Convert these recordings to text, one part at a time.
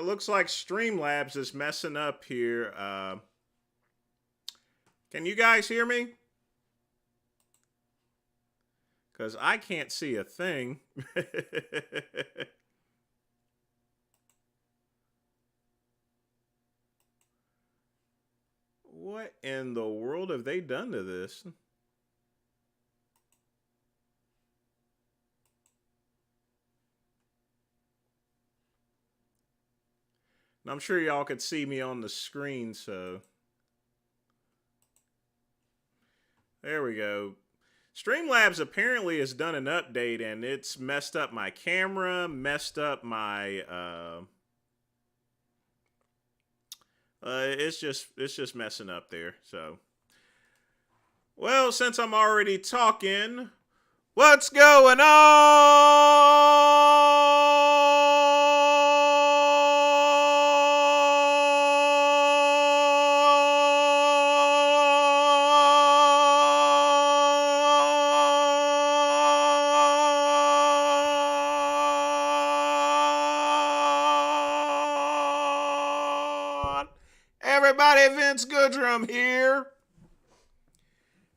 looks like Streamlabs is messing up here. Can you guys hear me? Because I can't see a thing. What in the world have they done to this? And I'm sure y'all could see me on the screen, so. There we go. Streamlabs apparently has done an update and it's messed up my camera, messed up my it's just messing up there. So, well, since I'm already talking, what's going on? Everybody, Vince Goodrum here.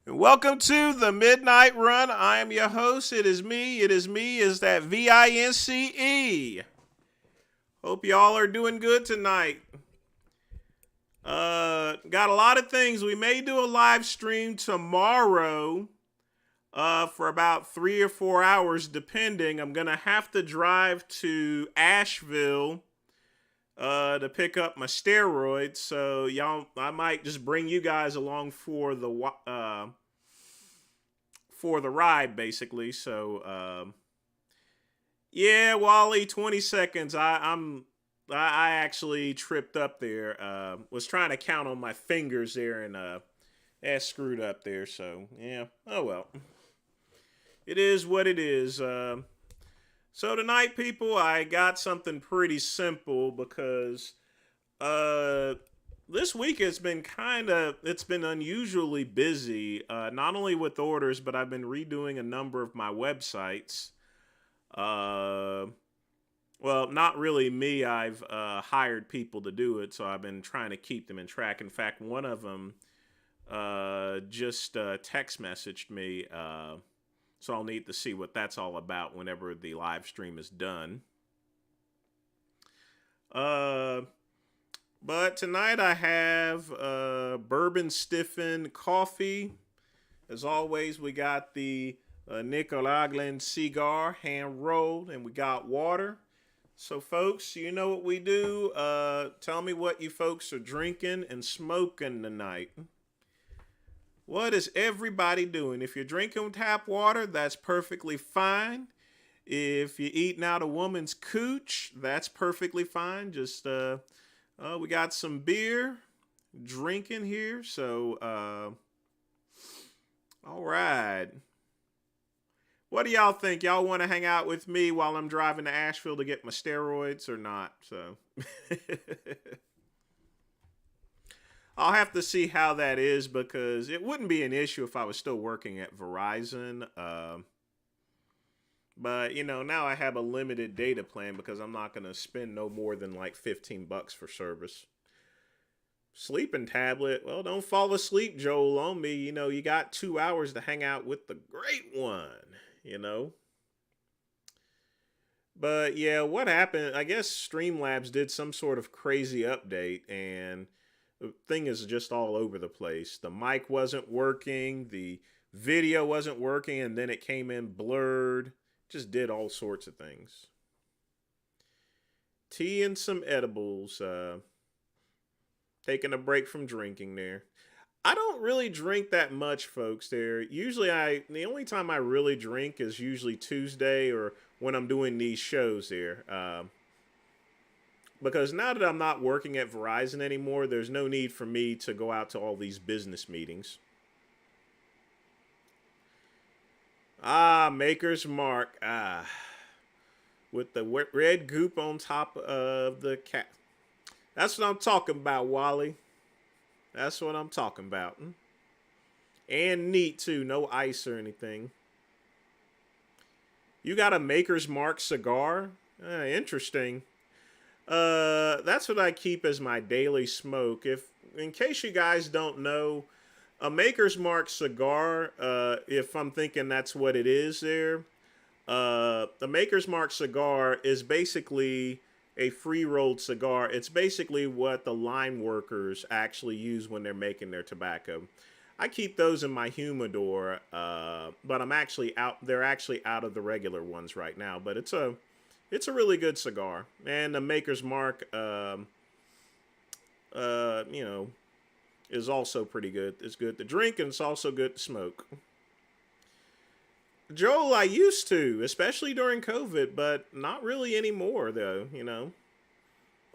And welcome to the Midnight Run. I am your host. It is me. Is that VINCE. Hope y'all are doing good tonight. Got a lot of things. We may do a live stream tomorrow for about 3 or 4 hours, depending. I'm going to have to drive to Asheville to pick up my steroids. So y'all, I might just bring you guys along for the ride, basically. So yeah, Wally, 20 seconds. I actually tripped up there. Was trying to count on my fingers there and that screwed up there. So yeah, oh well. It is what it is. So tonight, people, I got something pretty simple because this week it's been unusually busy, not only with orders, but I've been redoing a number of my websites. Well, not really me. I've hired people to do it, so I've been trying to keep them in track. In fact, one of them just text messaged me. So I'll need to see what that's all about whenever the live stream is done. But tonight I have bourbon stiffened coffee. As always, we got the Nicaraguan cigar hand rolled, and we got water. So folks, you know what we do. Tell me what you folks are drinking and smoking tonight. What is everybody doing? If you're drinking tap water, that's perfectly fine. If you're eating out a woman's cooch, that's perfectly fine. Just, we got some beer drinking here. So, all right. What do y'all think? Y'all want to hang out with me while I'm driving to Asheville to get my steroids or not? So. I'll have to see how that is because it wouldn't be an issue if I was still working at Verizon. But, you know, now I have a limited data plan because I'm not going to spend no more than like $15 for service. Sleeping tablet. Well, don't fall asleep, Joel, on me. You know, you got 2 hours to hang out with the great one, you know. But, yeah, what happened? I guess Streamlabs did some sort of crazy update and the thing is just all over the place. The mic wasn't working, the video wasn't working, and then it came in blurred. Just did all sorts of things. Tea and some edibles. Taking a break from drinking there. I don't really drink that much, folks, there. Usually the only time I really drink is usually Tuesday or when I'm doing these shows there. Because now that I'm not working at Verizon anymore, there's no need for me to go out to all these business meetings. Maker's Mark. With the red goop on top of the cat. That's what I'm talking about, Wally. That's what I'm talking about. And neat, too. No ice or anything. You got a Maker's Mark cigar? Interesting. That's what I keep as my daily smoke. If, in case you guys don't know, a Maker's Mark cigar, if I'm thinking that's what it is there, the Maker's Mark cigar is basically a free rolled cigar. It's basically what the line workers actually use when they're making their tobacco. I keep those in my humidor, but I'm actually out. They're actually out of the regular ones right now. But it's a really good cigar, and the Maker's Mark, you know, is also pretty good. It's good to drink, and it's also good to smoke. Joel, I used to, especially during COVID, but not really anymore, though.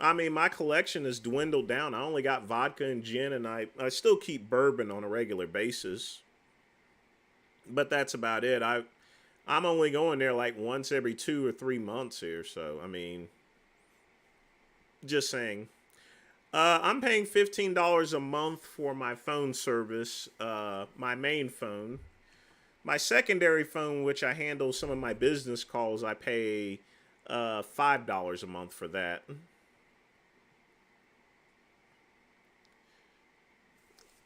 I mean, my collection has dwindled down. I only got vodka and gin, and I still keep bourbon on a regular basis. But that's about it. I'm only going there like once every 2 or 3 months here. So, I mean, just saying. I'm paying $15 a month for my phone service, my main phone. My secondary phone, which I handle some of my business calls, I pay $5 a month for that.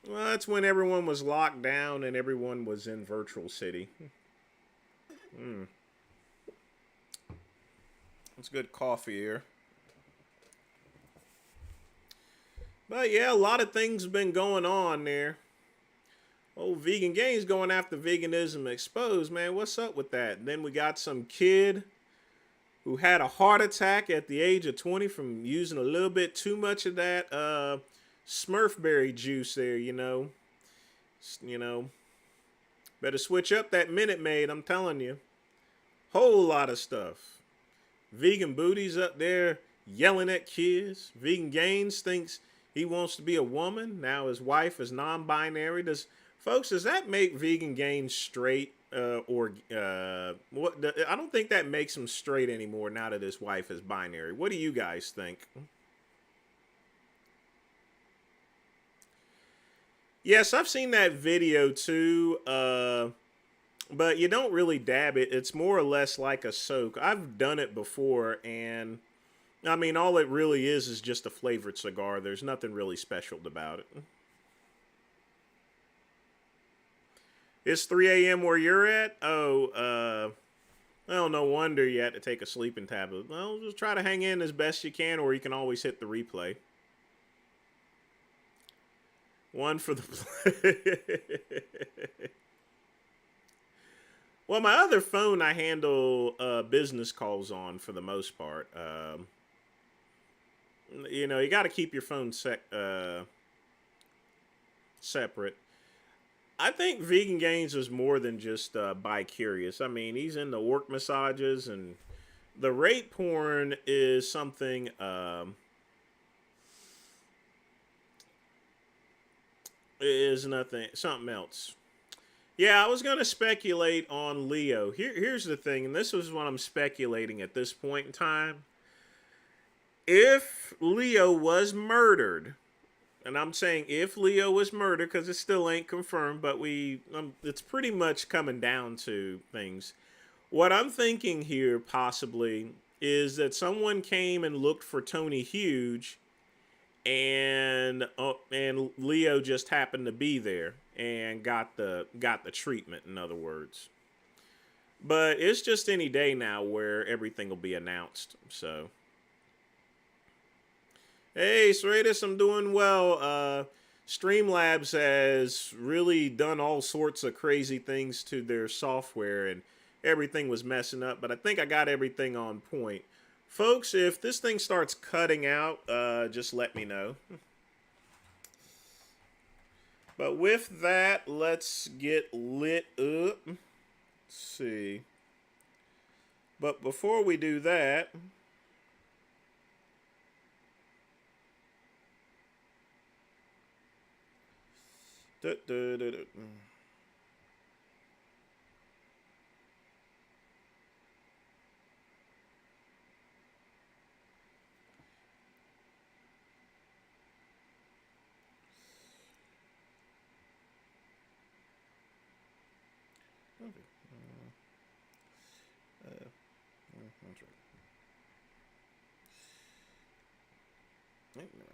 Well, that's when everyone was locked down and everyone was in Virtual City. Mm, it's good coffee here. But yeah, a lot of things have been going on there. Oh, Vegan Gains going after veganism exposed, man. What's up with that? And then we got some kid who had a heart attack at the age of 20 from using a little bit too much of that Smurfberry juice there, You know, better switch up that Minute Maid, I'm telling you. Whole lot of stuff. Vegan Booty's up there yelling at kids. Vegan Gains thinks he wants to be a woman. Now his wife is non-binary. Does that make Vegan Gains straight? Or what? I don't think that makes him straight anymore now that his wife is binary. What do you guys think? Yes, I've seen that video too. But you don't really dab it. It's more or less like a soak. I've done it before, and I mean, all it really is just a flavored cigar. There's nothing really special about it. It's 3 a.m. where you're at? Oh, well, no wonder you had to take a sleeping tablet. Well, just try to hang in as best you can, or you can always hit the replay. One for the. Well, my other phone I handle business calls on for the most part. You got to keep your phone separate. I think Vegan Gains is more than just bi-curious. I mean, he's into work massages, and the rape porn is something else. Yeah, I was going to speculate on Leo. Here's the thing, and this is what I'm speculating at this point in time. If Leo was murdered, and I'm saying if Leo was murdered because it still ain't confirmed, but it's pretty much coming down to things. What I'm thinking here possibly is that someone came and looked for Tony Huge, and Leo just happened to be there and got the treatment. In other words, but it's just any day now where everything will be announced. So. Hey, Sradis, I'm doing well. Streamlabs has really done all sorts of crazy things to their software, and everything was messing up, but I think I got everything on point. Folks, if this thing starts cutting out, just let me know. But with that, let's get lit up. Let's see. But before we do that... Never mind.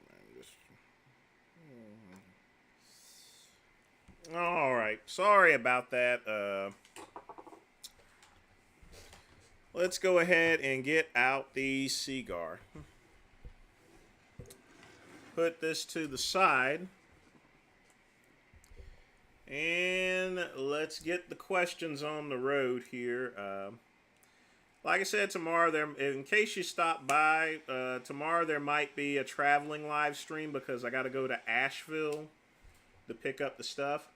All right. Sorry about that. Let's go ahead and get out the cigar. Put this to the side. And let's get the questions on the road here. Like I said, tomorrow, in case you stop by, tomorrow there might be a traveling live stream because I got to go to Asheville to pick up the stuff.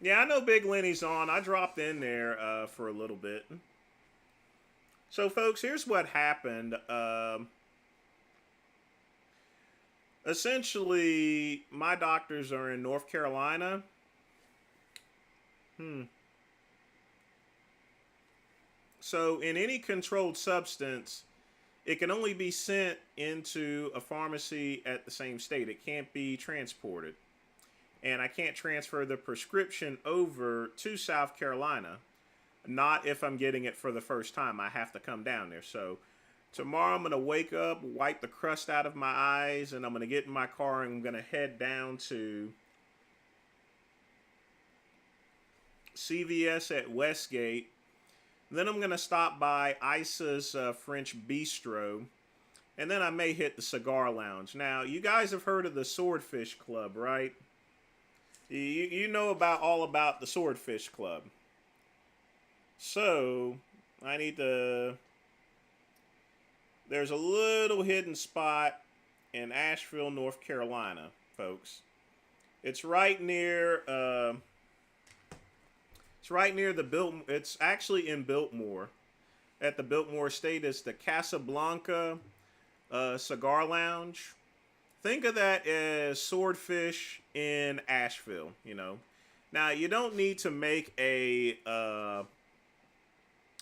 Yeah, I know Big Lenny's on. I dropped in there for a little bit. So, folks, here's what happened. Essentially, my doctors are in North Carolina. So, in any controlled substance, it can only be sent into a pharmacy at the same state. It can't be transported. And I can't transfer the prescription over to South Carolina. Not if I'm getting it for the first time. I have to come down there. So tomorrow I'm going to wake up, wipe the crust out of my eyes, and I'm going to get in my car and I'm going to head down to CVS at Westgate. Then I'm going to stop by Isa's French Bistro. And then I may hit the Cigar Lounge. Now, you guys have heard of the Swordfish Club, right? You know all about the Swordfish Club. So, I need to... There's a little hidden spot in Asheville, North Carolina, folks. It's right near... It's right near the Biltmore. It's actually in Biltmore. At the Biltmore Estate is the Casablanca Cigar Lounge. Think of that as Swordfish in Asheville, you know. Now, you don't need to make a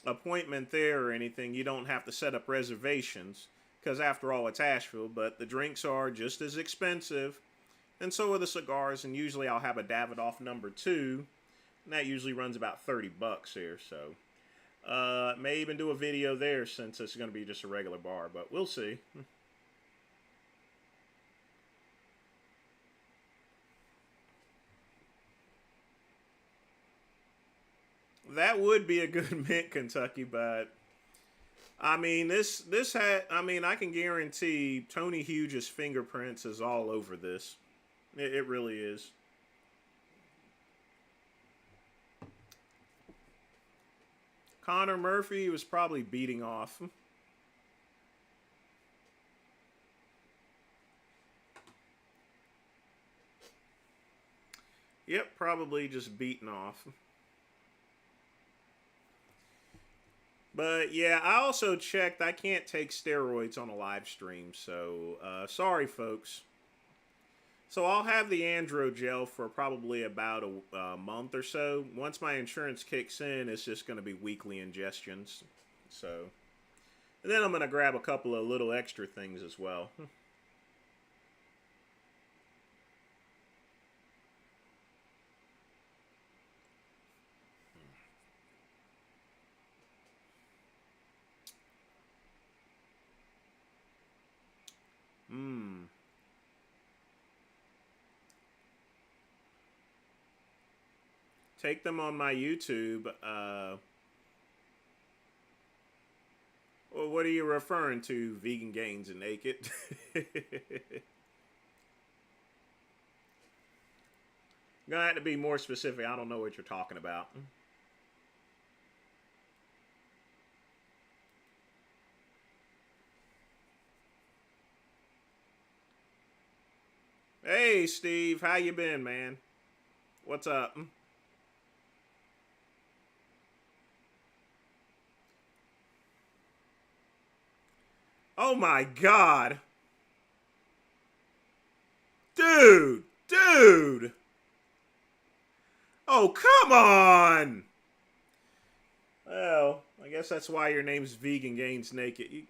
appointment there or anything. You don't have to set up reservations because, after all, it's Asheville. But the drinks are just as expensive, and so are the cigars. And usually I'll have a Davidoff number 2. And that usually runs about $30 here, so may even do a video there since it's going to be just a regular bar, but we'll see. That would be a good mint, Kentucky, but I mean, I can guarantee Tony Hughes' fingerprints is all over this. It really is. Connor Murphy was probably beating off. Yep, probably just beating off. But yeah, I also checked. I can't take steroids on a live stream, so sorry, folks. So I'll have the Androgel for probably about a month or so. Once my insurance kicks in, it's just going to be weekly ingestions. So, and then I'm going to grab a couple of little extra things as well. Take them on my YouTube. Well, what are you referring to? Vegan Gains and Naked? Gonna have to be more specific. I don't know what you're talking about. Hey, Steve. How you been, man? What's up? Oh my God. Dude. Oh, come on. Well, I guess that's why your name's Vegan Gains Naked.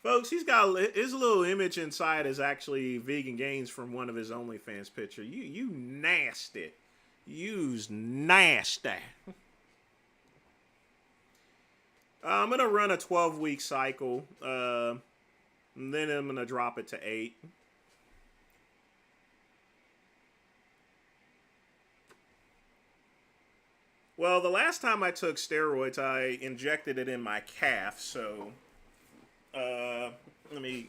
Folks, he's got his little image inside is actually Vegan Gains from one of his OnlyFans picture. You nasty. You's nasty. I'm going to run a 12-week cycle. And then I'm going to drop it to 8. Well, the last time I took steroids, I injected it in my calf. So, let me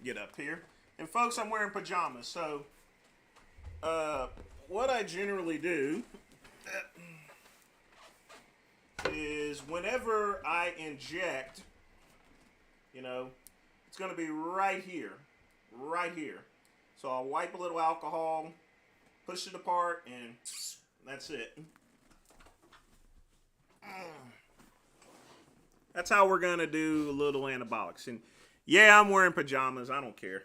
get up here. And folks, I'm wearing pajamas. So, what I generally do is whenever I inject, you know, it's going to be right here. Right here. So I'll wipe a little alcohol, push it apart, and that's it. That's how we're going to do a little anabolics. And yeah, I'm wearing pajamas. I don't care.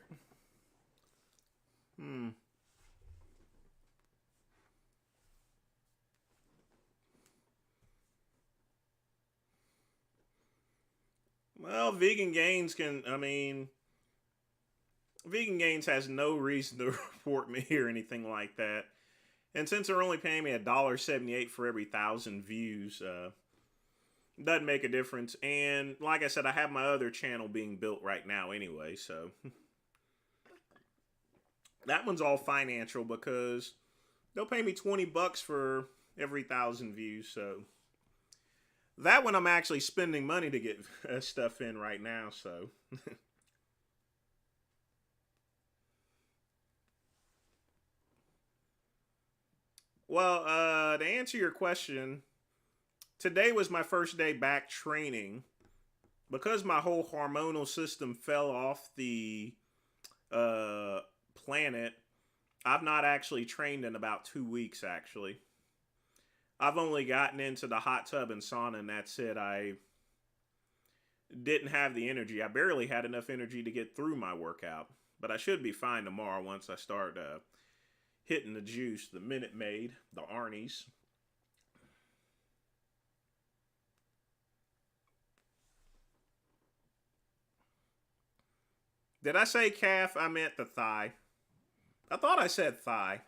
Well, Vegan Gains Vegan Gains has no reason to report me or anything like that. And since they're only paying me $1.78 for every 1,000 views, doesn't make a difference. And like I said, I have my other channel being built right now anyway, so that one's all financial because they'll pay me $20 for every 1,000 views. So that one I'm actually spending money to get stuff in right now. So well, to answer your question, today was my first day back training. Because my whole hormonal system fell off the planet, I've not actually trained in about 2 weeks, actually. I've only gotten into the hot tub and sauna, and that's it. I didn't have the energy. I barely had enough energy to get through my workout. But I should be fine tomorrow once I start hitting the juice, the Minute Maid, the Arnie's. Did I say calf? I meant the thigh. I thought I said thigh.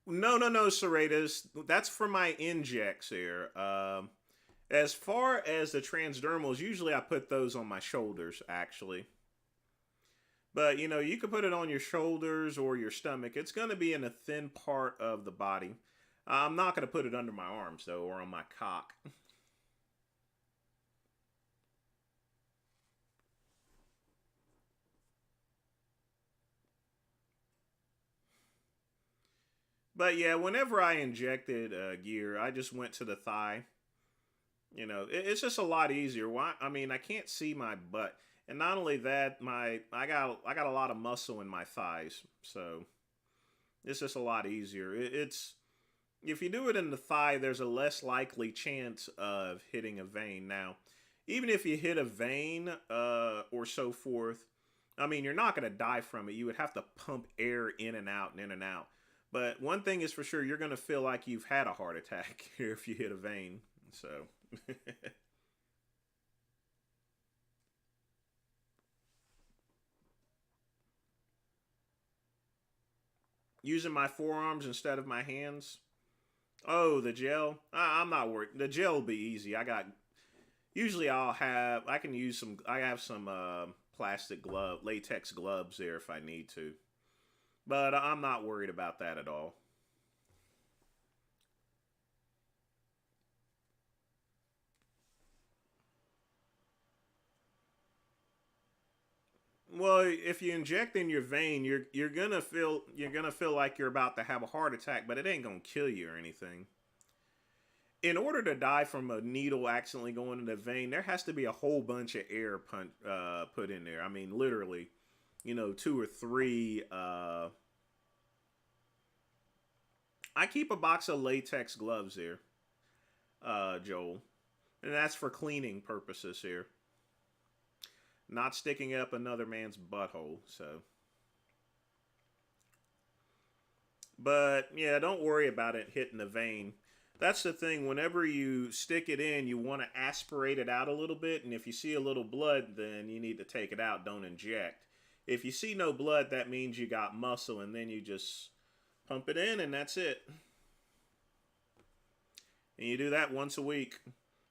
No, Serratus. That's for my injects here. As far as the transdermals, usually I put those on my shoulders, actually. But, you know, you can put it on your shoulders or your stomach. It's going to be in a thin part of the body. I'm not going to put it under my arms, though, or on my cock. But, yeah, whenever I injected gear, I just went to the thigh. You know, it's just a lot easier. Why? I mean, I can't see my butt. And not only that, I got a lot of muscle in my thighs. So, it's just a lot easier. It's... If you do it in the thigh, there's a less likely chance of hitting a vein. Now, even if you hit a vein or so forth, I mean, you're not going to die from it. You would have to pump air in and out and in and out. But one thing is for sure, you're going to feel like you've had a heart attack if you hit a vein. So, using my forearms instead of my hands. Oh, the gel? I'm not worried. The gel will be easy. Usually I can use I have some plastic latex gloves there if I need to. But I'm not worried about that at all. Well, if you inject in your vein, you're gonna feel like you're about to have a heart attack, but it ain't gonna kill you or anything. In order to die from a needle accidentally going in the vein, there has to be a whole bunch of air put in there. I mean, literally, you know, 2 or 3. I keep a box of latex gloves here, Joel, and that's for cleaning purposes here. Not sticking up another man's butthole, so. But, yeah, don't worry about it hitting the vein. That's the thing. Whenever you stick it in, you want to aspirate it out a little bit. And if you see a little blood, then you need to take it out. Don't inject. If you see no blood, that means you got muscle. And then you just pump it in, and that's it. And you do that once a week.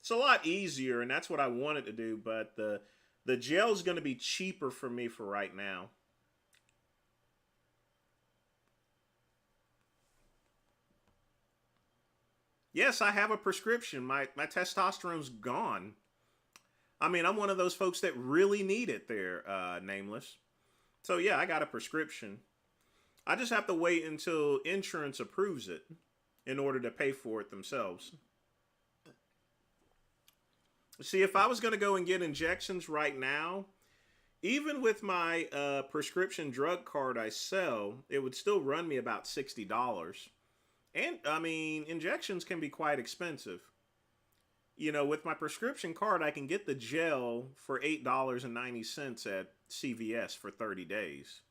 It's a lot easier, and that's what I wanted to do. But the gel's going to be cheaper for me for right now. Yes, I have a prescription. My testosterone's gone. I mean, I'm one of those folks that really need it there, nameless. So yeah, I got a prescription. I just have to wait until insurance approves it in order to pay for it themselves. See, if I was going to go and get injections right now, even with my prescription drug card I sell, it would still run me about $60. And I mean, injections can be quite expensive. You know, with my prescription card, I can get the gel for $8.90 at CVS for 30 days.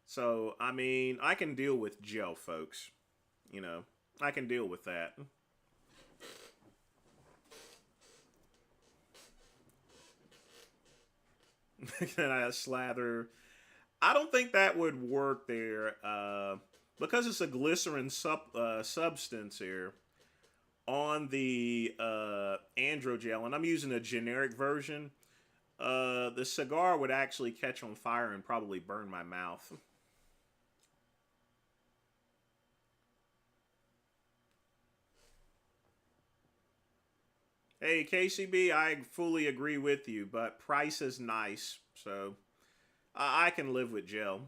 So, I mean, I can deal with gel, folks. You know, I can deal with that. Can I slather? I don't think that would work there because it's a glycerin substance here on the androgel, and I'm using a generic version. The cigar would actually catch on fire and probably burn my mouth. Hey, KCB, I fully agree with you, but price is nice, so I can live with gel.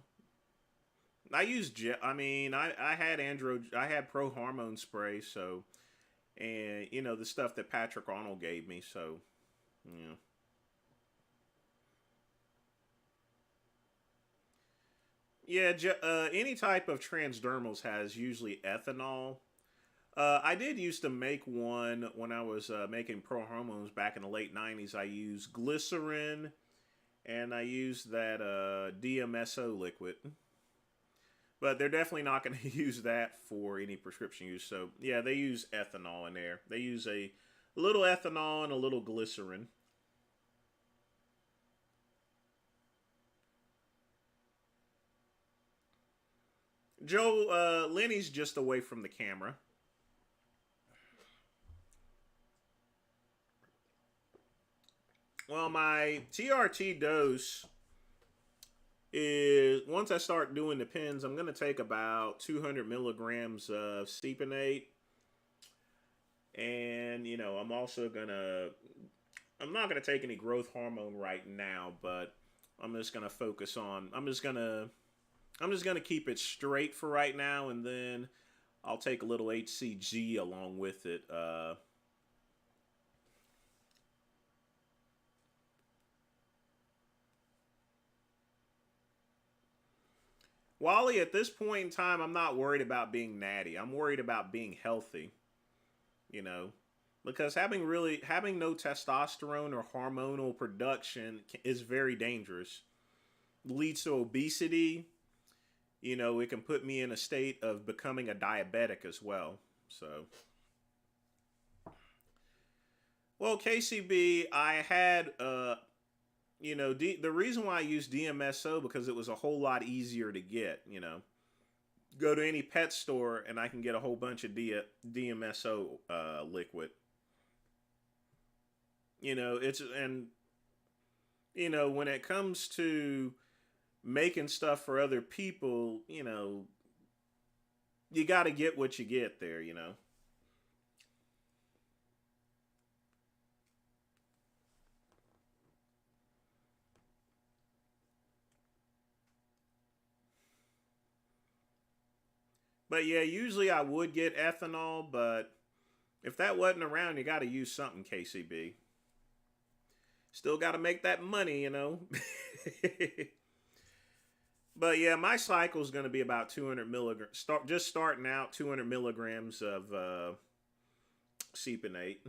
I use gel. I mean, I had pro hormone spray, so and you know the stuff that Patrick Arnold gave me, so yeah. Yeah, any type of transdermals has usually ethanol. I did used to make one when I was making pro hormones back in the late '90s. I used glycerin and I used that DMSO liquid. But they're definitely not going to use that for any prescription use. So yeah, they use ethanol in there. They use a little ethanol and a little glycerin. Joe, Lenny's just away from the camera. Well, my TRT dose is once I start doing the pins, I'm going to take about 200 milligrams of Seponate. And, you know, I'm not going to take any growth hormone right now, but I'm just going to focus on, I'm just going to keep it straight for right now. And then I'll take a little HCG along with it. Wally, at this point in time, I'm not worried about being natty. I'm worried about being healthy, you know, because having no testosterone or hormonal production is very dangerous. Leads to obesity. You know, it can put me in a state of becoming a diabetic as well. So, well, KCB, I had you know, the reason why I used DMSO because it was a whole lot easier to get. You know, go to any pet store and I can get a whole bunch of DMSO liquid. You know, it's and you know when it comes to making stuff for other people, you know, you got to get what you get there. You know. But yeah, usually I would get ethanol, but if that wasn't around, you got to use something, KCB. Still got to make that money, you know. But yeah, my cycle is going to be about 200 milligrams. Just starting out, 200 milligrams of Seponate.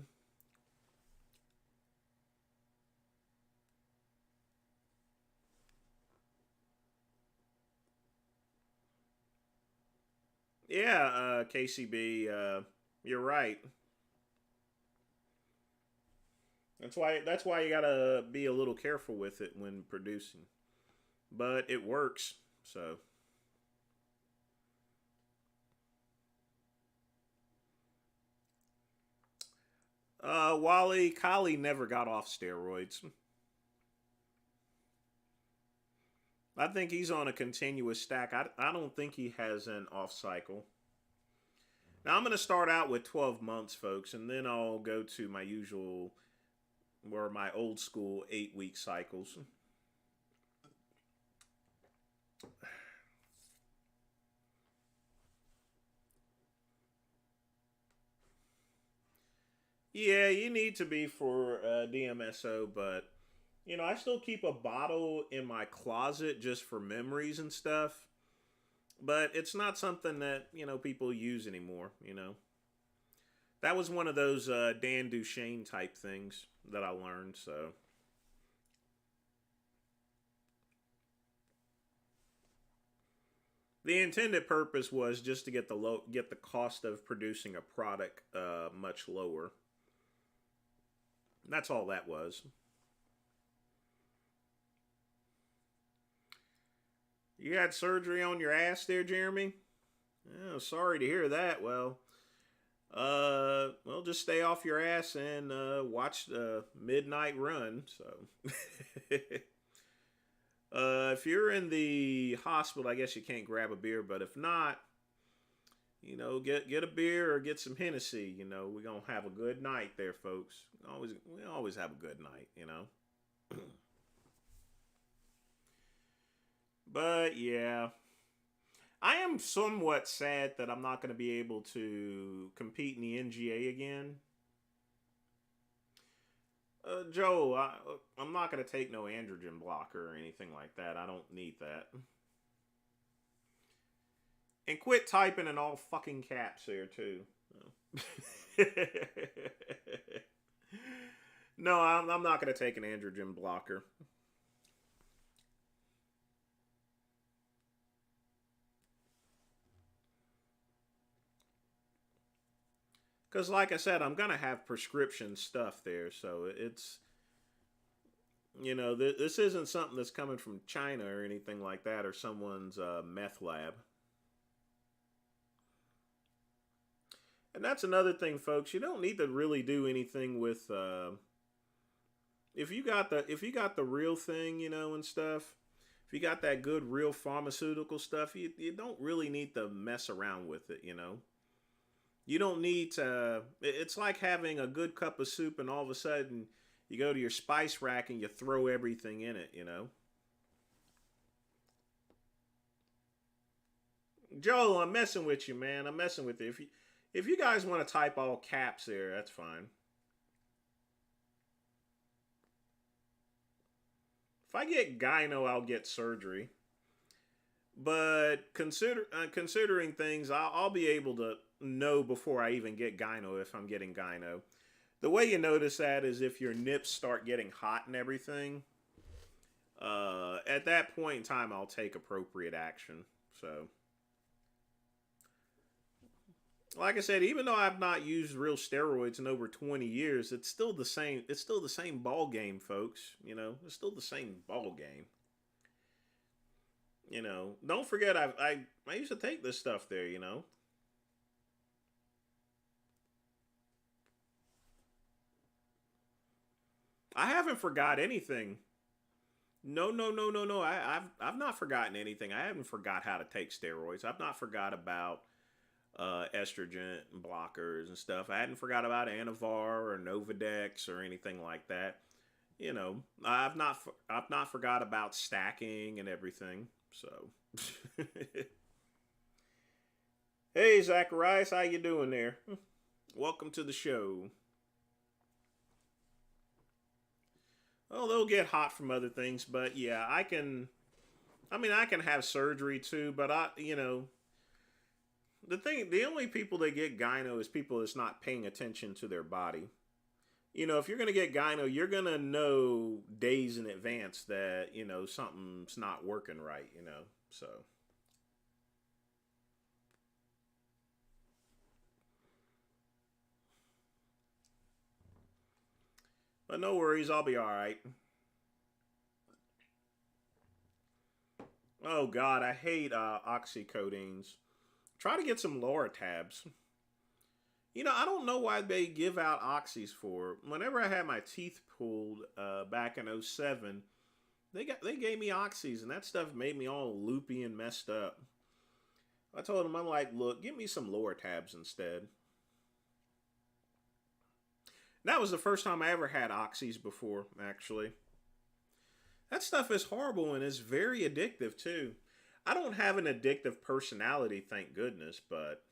Yeah, KCB. You're right. That's why you gotta be a little careful with it when producing. But it works. So Wally Collie never got off steroids. I think he's on a continuous stack. I don't think he has an off cycle. Now I'm going to start out with 12 months, folks, and then I'll go to my usual or my old school 8-week cycles. Yeah, you need to be for DMSO, but I still keep a bottle in my closet just for memories and stuff. But it's not something that people use anymore. That was one of those Dan Duchesne type things that I learned. So the intended purpose was just to get the cost of producing a product much lower. That's all that was. You had surgery on your ass there, Jeremy? Oh, sorry to hear that. Well, just stay off your ass and watch the Midnight Run. So, if you're in the hospital, I guess you can't grab a beer. But if not, get a beer or get some Hennessy. We're gonna have a good night there, folks. We always have a good night. But yeah, I am somewhat sad that I'm not going to be able to compete in the NGA again. Joe, I'm not going to take no androgen blocker or anything like that. I don't need that. And quit typing in all fucking caps here, too. No, I'm not going to take an androgen blocker. Because, like I said, I'm going to have prescription stuff there. So it's, this isn't something that's coming from China or anything like that or someone's meth lab. And that's another thing, folks. You don't need to really do anything with if you got the real thing, and stuff. If you got that good real pharmaceutical stuff, you don't really need to mess around with it. You don't need to. It's like having a good cup of soup, and all of a sudden you go to your spice rack and you throw everything in it. Joel, I'm messing with you, man. I'm messing with you. If you guys want to type all caps there, that's fine. If I get gyno, I'll get surgery. But considering things, I'll be able to know before I even get gyno if I'm getting gyno. The way you notice that is if your nips start getting hot and everything. At that point in time, I'll take appropriate action. So, like I said, even though I've not used real steroids in over 20 years, it's still the same. It's still the same ball game, folks. It's still the same ball game. Don't forget I used to take this stuff there. I haven't forgot anything. No, no, no, no, no. I've not forgotten anything. I haven't forgot how to take steroids. I've not forgot about estrogen blockers and stuff. I hadn't forgot about Anavar or Novadex or anything like that. I've not forgot about stacking and everything. So, hey Zacharias, how you doing there? Welcome to the show. Well, they'll get hot from other things, but yeah, I can. I mean, I can have surgery too, but the only people that get gyno is people that's not paying attention to their body. If you're gonna get gyno, you're gonna know days in advance that something's not working right. So. But no worries, I'll be alright. Oh god, I hate oxycodines. Try to get some lower tabs. You know, I don't know why they give out oxys for. Whenever I had my teeth pulled back in '07, they gave me oxys, and that stuff made me all loopy and messed up. I told them, I'm like, look, give me some lower tabs instead. That was the first time I ever had oxys before, actually. That stuff is horrible and is very addictive too. I don't have an addictive personality, thank goodness, but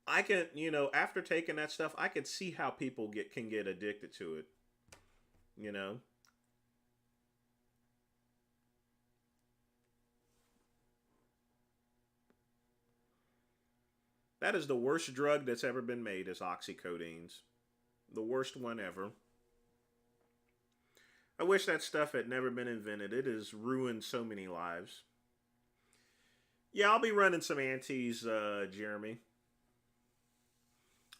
I can, you know, after taking that stuff, I could see how people can get addicted to it. You know? That is the worst drug that's ever been made is oxycodines. The worst one ever. I wish that stuff had never been invented. It has ruined so many lives. Yeah, I'll be running some antes, Jeremy.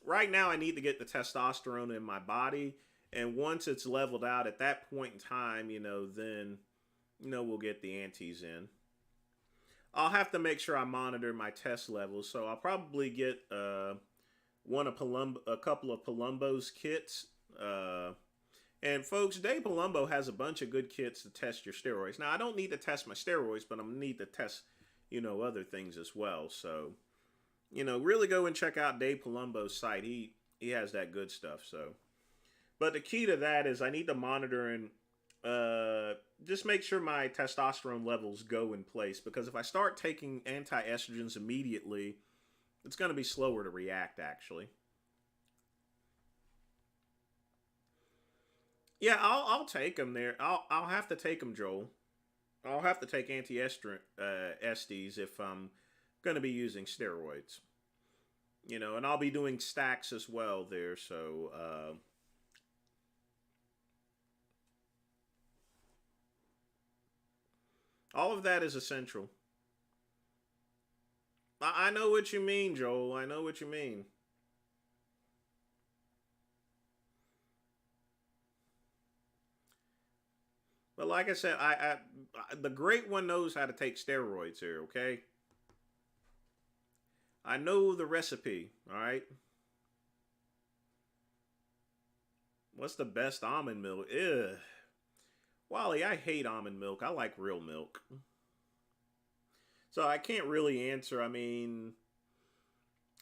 Right now, I need to get the testosterone in my body, and once it's leveled out, at that point in time, you know, then, you know, we'll get the antes in. I'll have to make sure I monitor my test levels, so I'll probably get a couple of Palumbo's kits. And folks, Dave Palumbo has a bunch of good kits to test your steroids. Now, I don't need to test my steroids, but I'm gonna need to test, you know, other things as well. So, you know, really go and check out Dave Palumbo's site. He has that good stuff. So, but the key to that is I need to monitor and just make sure my testosterone levels go in place, because if I start taking anti-estrogens immediately, it's going to be slower to react, actually. Yeah, I'll take them there. I'll have to take them, Joel. I'll have to take anti-estrogen estes if I'm going to be using steroids. You know, and I'll be doing stacks as well there. So all of that is essential. I know what you mean, Joel. I know what you mean. But like I said, the great one knows how to take steroids here. Okay, I know the recipe. All right. What's the best almond milk? Ugh. Wally, I hate almond milk. I like real milk. So I can't really answer. I mean,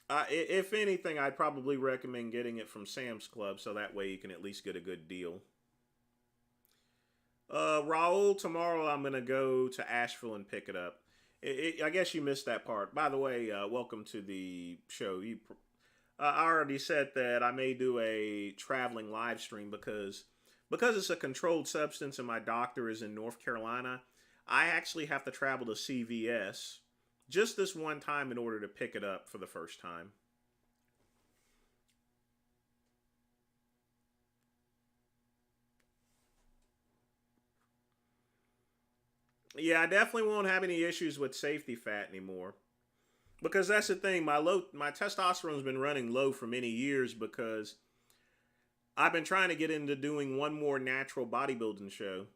if anything, I'd probably recommend getting it from Sam's Club, so that way you can at least get a good deal. Raul, tomorrow I'm gonna go to Asheville and pick it up. I guess you missed that part. By the way, welcome to the show. I already said that I may do a traveling live stream because it's a controlled substance and my doctor is in North Carolina. I actually have to travel to CVS just this one time in order to pick it up for the first time. Yeah, I definitely won't have any issues with safety fat anymore. Because that's the thing, my testosterone's been running low for many years because I've been trying to get into doing one more natural bodybuilding show.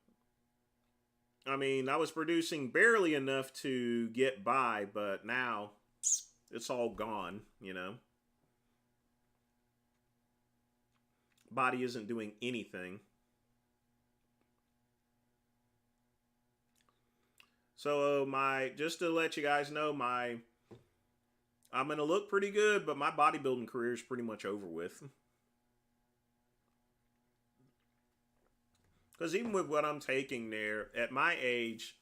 I mean, I was producing barely enough to get by, but now it's all gone, you know. Body isn't doing anything. So my just to let you guys know, my I'm gonna look pretty good, but my bodybuilding career is pretty much over with. Because even with what I'm taking there, at my age,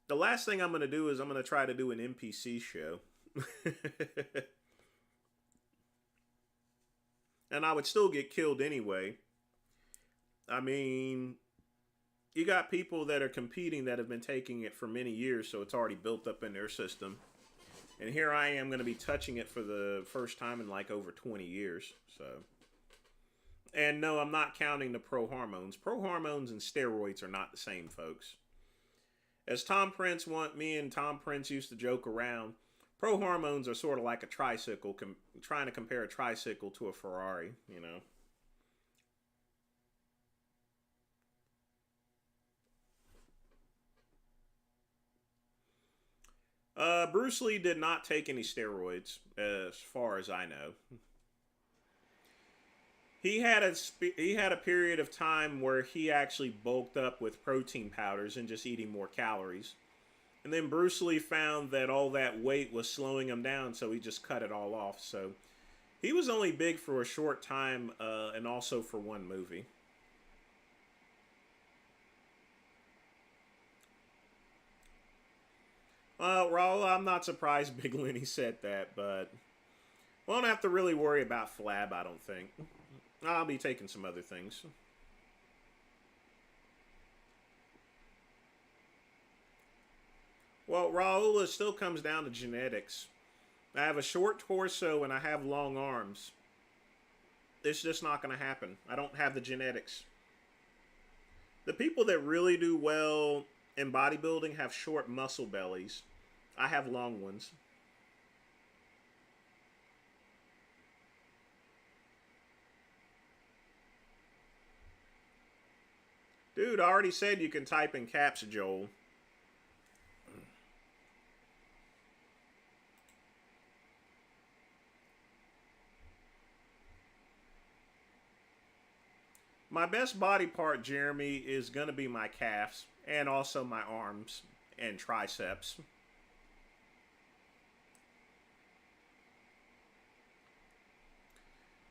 the last thing I'm gonna do is I'm gonna try to do an NPC show. And I would still get killed anyway. I mean, you got people that are competing that have been taking it for many years, so it's already built up in their system. And here I am going to be touching it for the first time in like over 20 years. So, and no, I'm not counting the pro hormones. Pro hormones and steroids are not the same, folks. As me and Tom Prince used to joke around, pro hormones are sort of like a tricycle, trying to compare a tricycle to a Ferrari, you know. Bruce Lee did not take any steroids, as far as I know. He had a period of time where he actually bulked up with protein powders and just eating more calories. And then Bruce Lee found that all that weight was slowing him down, so he just cut it all off. So he was only big for a short time, and also for one movie. Raul, I'm not surprised Big Lenny said that, but we won't have to really worry about Flab, I don't think. I'll be taking some other things. Well, Raul, it still comes down to genetics. I have a short torso and I have long arms. It's just not going to happen. I don't have the genetics. The people that really do well in bodybuilding have short muscle bellies. I have long ones. Dude, I already said you can type in caps, Joel. My best body part, Jeremy, is going to be my calves and also my arms and triceps.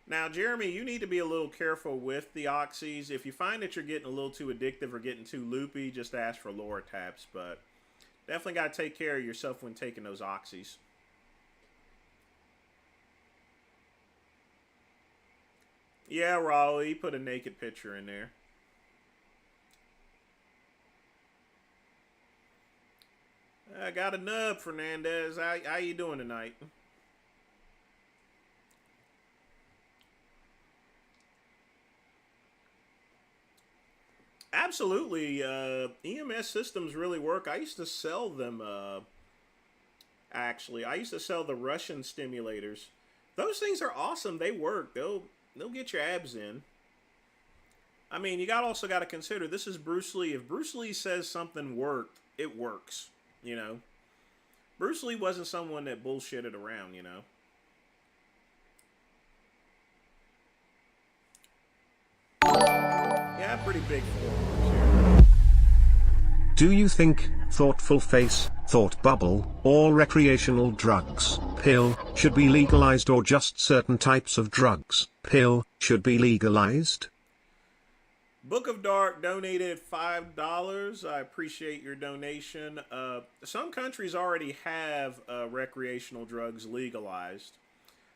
Now, Jeremy, you need to be a little careful with the oxys. If you find that you're getting a little too addictive or getting too loopy, just ask for lower taps. But definitely got to take care of yourself when taking those oxys. Yeah, Raleigh, put a naked picture in there. I got a nub, Fernandez. How you doing tonight? Absolutely. EMS systems really work. I used to sell them, actually. I used to sell the Russian stimulators. Those things are awesome. They work. They'll get your abs in. I mean, you also got to consider this is Bruce Lee. If Bruce Lee says something worked, it works. You know, Bruce Lee wasn't someone that bullshitted around. You know. Yeah, pretty big forearms here. Do you think thoughtful face, thought bubble, or recreational drugs, pill, should be legalized, or just certain types of drugs, pill, should be legalized? Book of Dark donated $5. I appreciate your donation. Some countries already have recreational drugs legalized.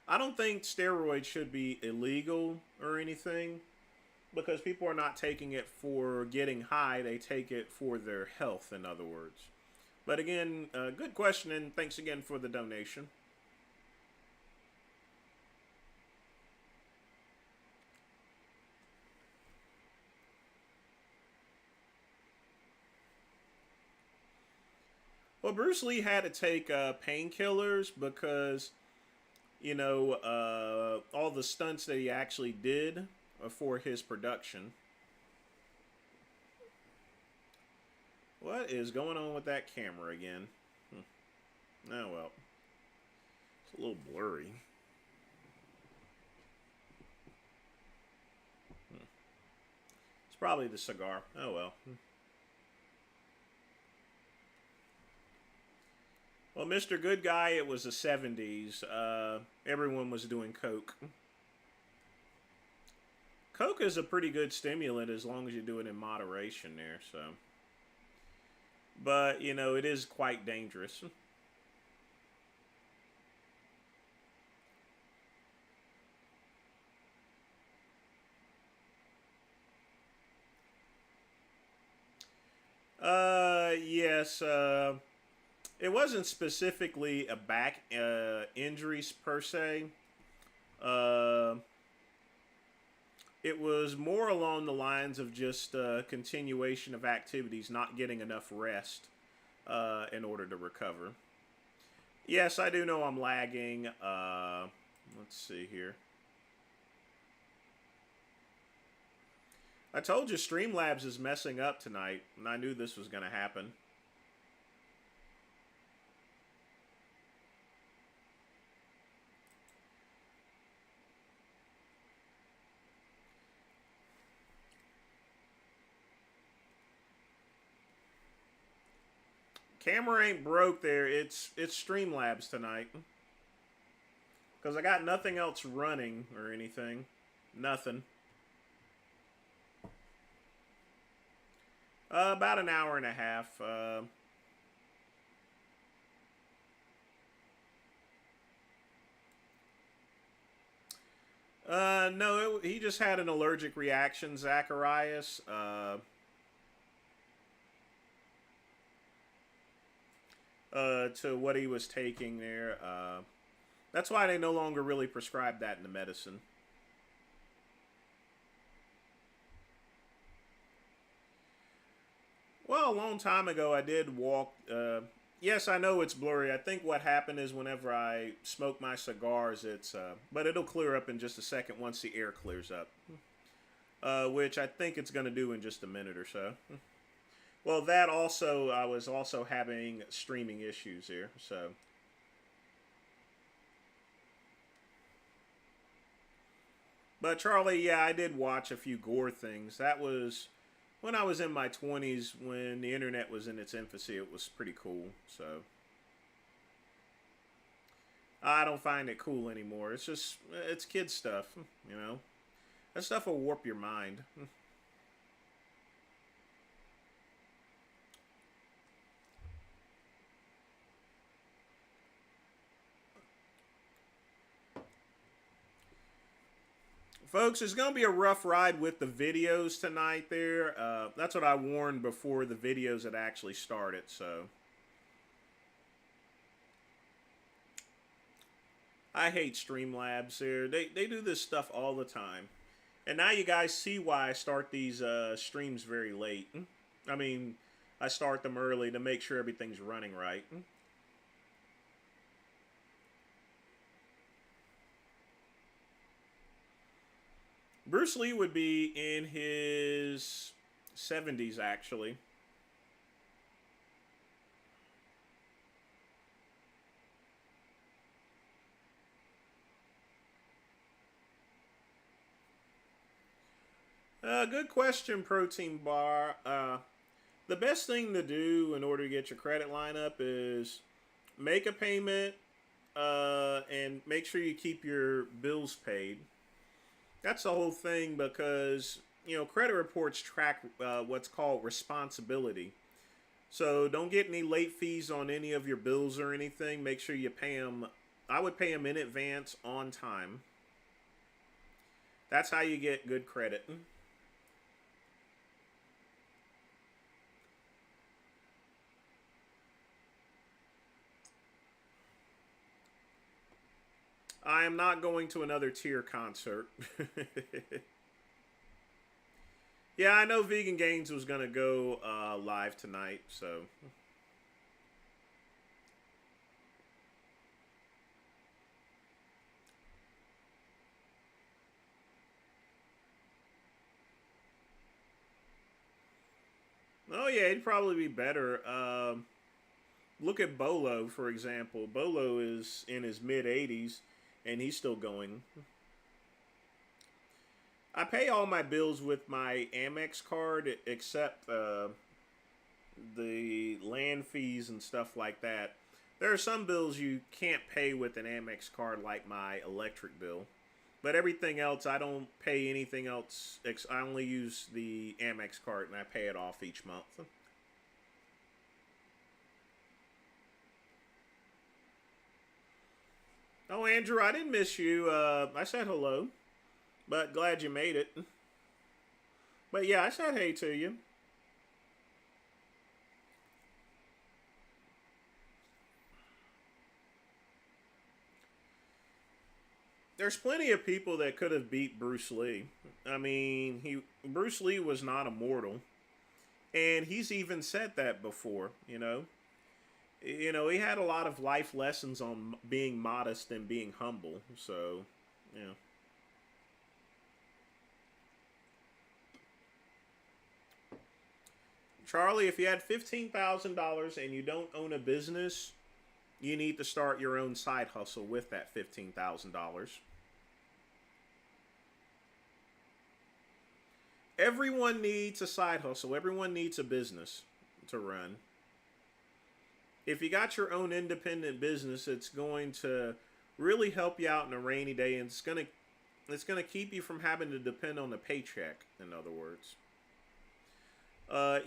I don't think steroids should be illegal or anything because people are not taking it for getting high. They take it for their health, in other words. But again, good question, and thanks again for the donation. Well, Bruce Lee had to take painkillers because, all the stunts that he actually did for his production. What is going on with that camera again? Oh, well. It's a little blurry. It's probably the cigar. Oh, well. Well, Mr. Good Guy, it was the 70s. Everyone was doing coke. Coke is a pretty good stimulant as long as you do it in moderation there, so. But, it is quite dangerous. Yes, it wasn't specifically a back injuries per se. Uh, it was more along the lines of just continuation of activities, not getting enough rest in order to recover. Yes, I do know I'm lagging. Let's see here. I told you Streamlabs is messing up tonight, and I knew this was going to happen. Camera ain't broke there. It's Streamlabs tonight. Because I got nothing else running or anything. Nothing. About an hour and a half. No, he just had an allergic reaction, Zacharias. To what he was taking there. That's why they no longer really prescribe that in the medicine. Well, a long time ago, I did walk. Yes, I know it's blurry. I think what happened is whenever I smoke my cigars, it's. But it'll clear up in just a second once the air clears up. Which I think it's going to do in just a minute or so. Well, that also, I was also having streaming issues here, so. But Charlie, yeah, I did watch a few gore things. That was when I was in my 20s, when the internet was in its infancy. It was pretty cool, so. I don't find it cool anymore. It's just, it's kid stuff, you know. That stuff will warp your mind. Folks, it's going to be a rough ride with the videos tonight there. That's what I warned before the videos had actually started, so. I hate Streamlabs there. They do this stuff all the time. And now you guys see why I start these streams very late. I mean, I start them early to make sure everything's running right. Bruce Lee would be in his 70s, actually. Good question, Protein Bar. The best thing to do in order to get your credit line up is make a payment and make sure you keep your bills paid. That's the whole thing because, you know, credit reports track what's called responsibility. So don't get any late fees on any of your bills or anything. Make sure you pay them. I would pay them in advance on time. That's how you get good credit. I am not going to another tier concert. Yeah, I know Vegan Gains was going to go live tonight, so. Oh, yeah, it'd probably be better. Look at Bolo, for example. Bolo is in his mid-80s, and he's still going. I pay all my bills with my Amex card, except the land fees and stuff like that. There are some bills you can't pay with an Amex card, like my electric bill. But everything else, I don't pay anything else. I only use the Amex card, and I pay it off each month. Oh, Andrew, I didn't miss you. I said hello, but glad you made it. But yeah, I said hey to you. There's plenty of people that could have beat Bruce Lee. I mean, Bruce Lee was not immortal, and he's even said that before. He had a lot of life lessons on being modest and being humble. So, yeah. Charlie, if you had $15,000 and you don't own a business, you need to start your own side hustle with that $15,000. Everyone needs a side hustle. Everyone needs a business to run. if you got your own independent business, it's going to really help you out in a rainy day, and it's gonna keep you from having to depend on the paycheck. In other words,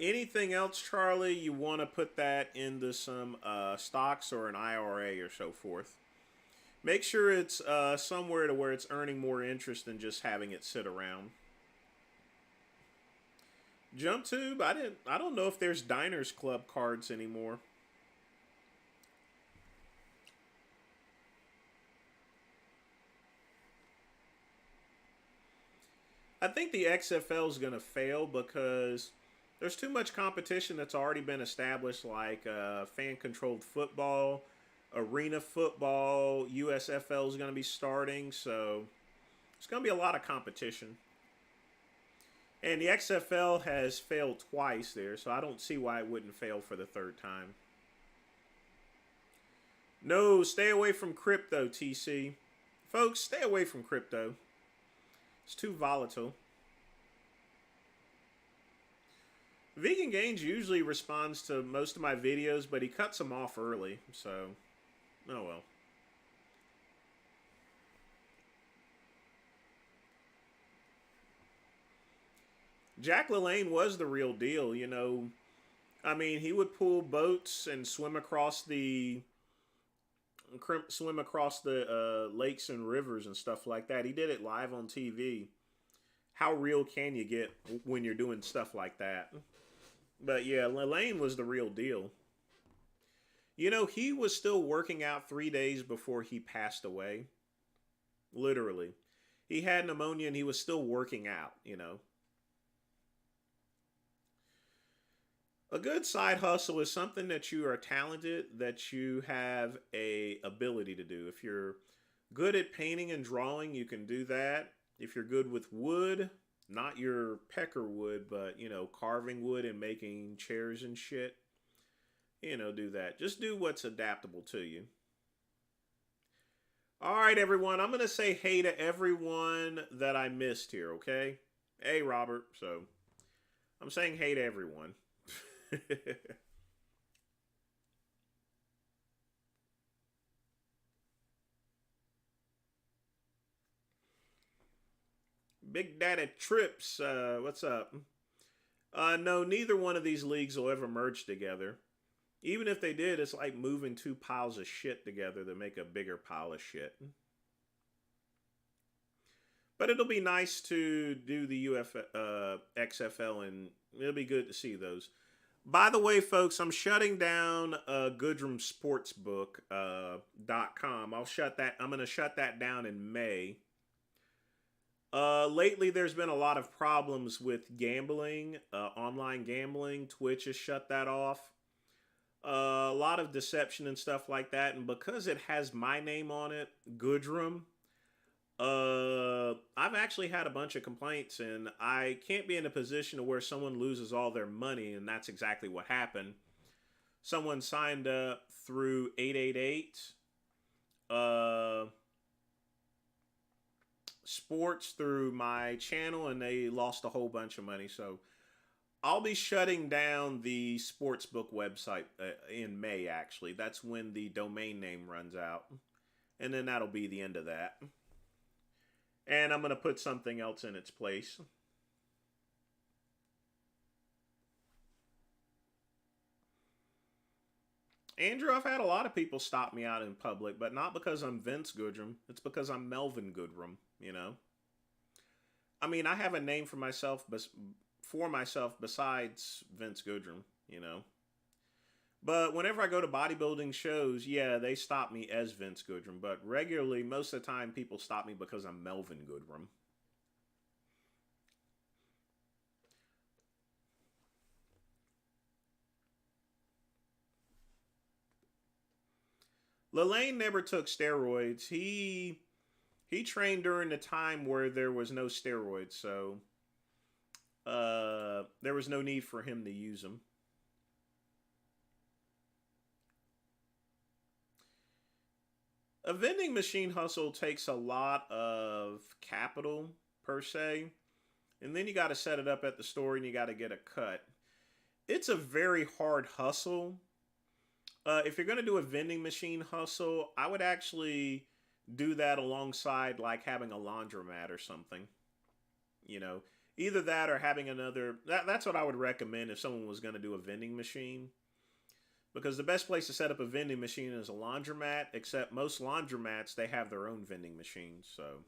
anything else, Charlie? You want to put that into some stocks or an IRA or so forth? Make sure it's somewhere to where it's earning more interest than just having it sit around. Jump Tube, I don't know if there's Diners Club cards anymore. I think the XFL is going to fail because there's too much competition that's already been established, like fan controlled football, arena football, USFL is going to be starting, so it's going to be a lot of competition. And the XFL has failed twice there, so I don't see why it wouldn't fail for the third time. No, stay away from crypto, TC. Folks, stay away from crypto. It's too volatile. Vegan Gains usually responds to most of my videos, but he cuts them off early, so oh well. Jack LaLanne was the real deal, you know. I mean, he would pull boats and swim across the lakes and rivers and stuff like that. He did it live on TV. How real can you get when you're doing stuff like that? But yeah, LaLanne was the real deal. You know, he was still working out 3 days before he passed away. Literally. He had pneumonia and he was still working out, you know. A good side hustle is something that you are talented, that you have a ability to do. If you're good at painting and drawing, you can do that. If you're good with wood, not your pecker wood, but, you know, carving wood and making chairs and shit, you know, do that. Just do what's adaptable to you. All right, everyone. I'm going to say hey to everyone that I missed here, okay? Hey, Robert. So, I'm saying hey to everyone. Big Daddy Trips, what's up? No, neither one of these leagues will ever merge together. Even if they did, it's like moving two piles of shit together to make a bigger pile of shit. But it'll be nice to do the XFL, and it'll be good to see those. By the way, folks, I'm shutting down Goodrum Sportsbook.com. I'm going to shut that down in May. Lately, there's been a lot of problems with gambling, online gambling. Twitch has shut that off. A lot of deception and stuff like that. And because it has my name on it, Goodrum, I've actually had a bunch of complaints, and I can't be in a position to where someone loses all their money, and that's exactly what happened. Someone signed up through 888 Sports through my channel, and they lost a whole bunch of money. So I'll be shutting down the sportsbook website in May, actually. That's when the domain name runs out. And then that'll be the end of that. And I'm going to put something else in its place. Andrew, I've had a lot of people stop me out in public, but not because I'm Vince Goodrum. It's because I'm Melvin Goodrum, you know. I mean, I have a name for myself besides Vince Goodrum, you know. But whenever I go to bodybuilding shows, yeah, they stop me as Vince Goodrum. But regularly, most of the time, people stop me because I'm Melvin Goodrum. LaLanne never took steroids. He trained during the time where there was no steroids, so there was no need for him to use them. A vending machine hustle takes a lot of capital, per se. And then you got to set it up at the store and you got to get a cut. It's a very hard hustle. If you're going to do a vending machine hustle, I would actually do that alongside like having a laundromat or something. You know, either that or having another. That's what I would recommend if someone was going to do a vending machine. Because the best place to set up a vending machine is a laundromat, except most laundromats, they have their own vending machines. So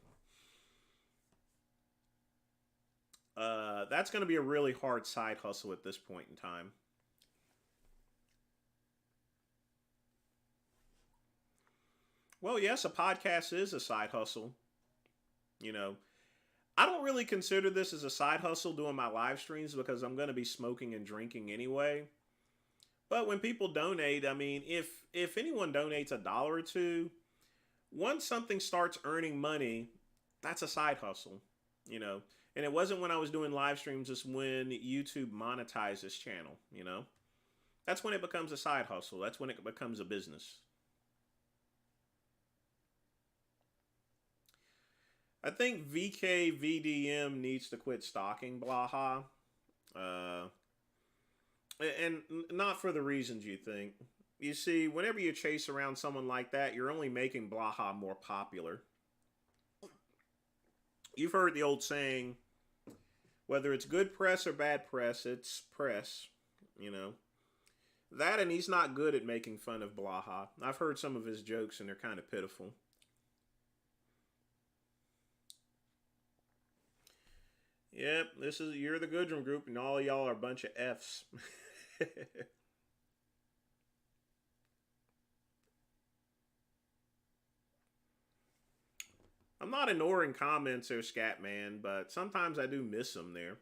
that's going to be a really hard side hustle at this point in time. Well, yes, a podcast is a side hustle. You know, I don't really consider this as a side hustle doing my live streams because I'm going to be smoking and drinking anyway. But when people donate, I mean, if anyone donates $1 or two, once something starts earning money, that's a side hustle, you know. And it wasn't when I was doing live streams; it's when YouTube monetized this channel, you know. That's when it becomes a side hustle. That's when it becomes a business. I think VKVDM needs to quit stalking Blaha. Uh, and not for the reasons you think. You see, whenever you chase around someone like that, you're only making Blaha more popular. You've heard the old saying, whether it's good press or bad press, it's press, you know. That and he's not good at making fun of Blaha. I've heard some of his jokes and they're kind of pitiful. Yep, you're the Goodrum group and all y'all are a bunch of Fs. I'm not ignoring comments there, Scatman, but sometimes I do miss them there.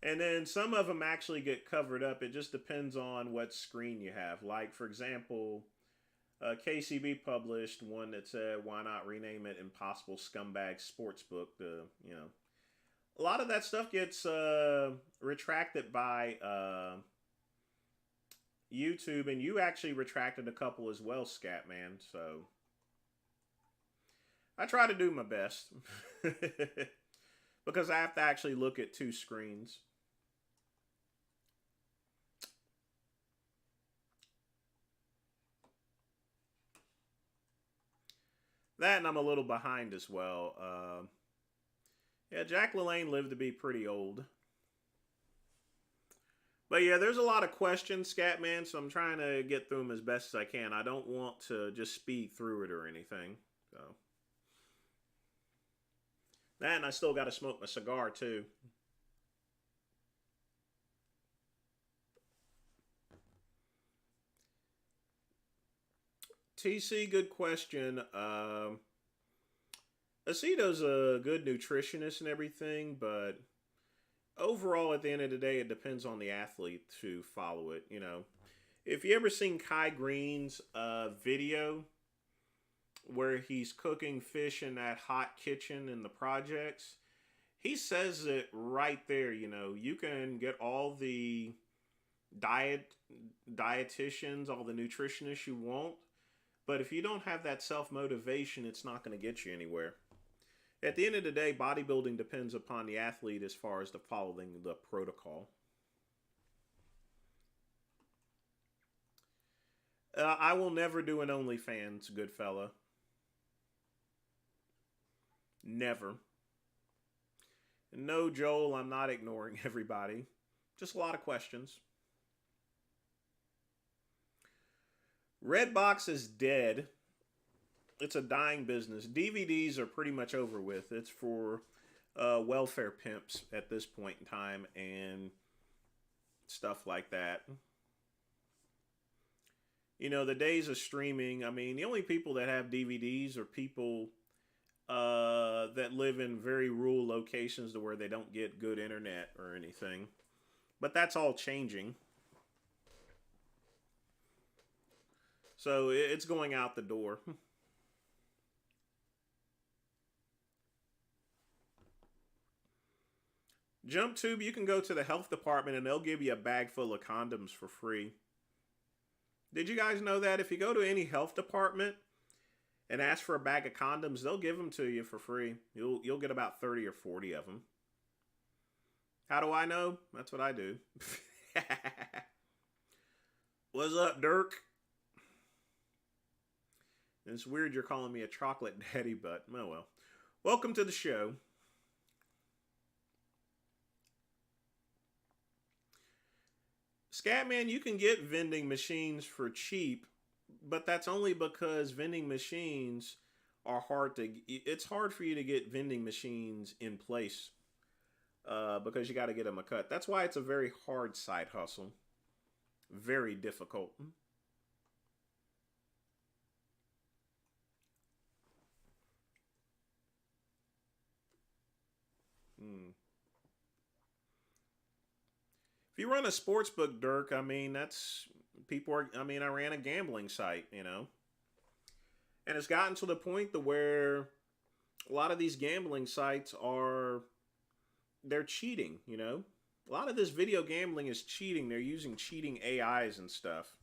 And then some of them actually get covered up. It just depends on what screen you have. Like, for example, KCB published one that said, why not rename it Impossible Scumbag Sportsbook? A lot of that stuff gets retracted by YouTube, and you actually retracted a couple as well, Scatman, so I try to do my best. Because I have to actually look at two screens. That and I'm a little behind as well. Yeah, Jack LaLanne lived to be pretty old. But yeah, there's a lot of questions, Scatman, so I'm trying to get through them as best as I can. I don't want to just speed through it or anything. So that and I still got to smoke my cigar too. TC, good question. Aceto's a good nutritionist and everything, but overall, at the end of the day, it depends on the athlete to follow it. You know, if you ever seen Kai Green's video where he's cooking fish in that hot kitchen in the projects, he says it right there. You know, you can get all the dietitians, all the nutritionists you want, but if you don't have that self-motivation, it's not going to get you anywhere. At the end of the day, bodybuilding depends upon the athlete as far as the following the protocol. I will never do an OnlyFans, good fella. Never. No, Joel, I'm not ignoring everybody. Just a lot of questions. Redbox is dead. It's a dying business. DVDs are pretty much over with. It's for welfare pimps at this point in time and stuff like that. You know, the days of streaming, I mean, the only people that have DVDs are people that live in very rural locations to where they don't get good internet or anything. But that's all changing. So it's going out the door. JumpTube, you can go to the health department and they'll give you a bag full of condoms for free. Did you guys know that? If you go to any health department and ask for a bag of condoms, they'll give them to you for free. You'll get about 30 or 40 of them. How do I know? That's what I do. What's up, Dirk? It's weird you're calling me a chocolate daddy, but oh well. Welcome to the show. Scatman, you can get vending machines for cheap, but that's only because vending machines are hard to. It's hard for you to get vending machines in place because you got to get them a cut. That's why it's a very hard side hustle. Very difficult. Hmm. If you run a sports book, Dirk, I mean, that's people are. I mean, I ran a gambling site, and it's gotten to the point to where a lot of these gambling sites are they're cheating. A lot of this video gambling is cheating. They're using cheating AIs and stuff.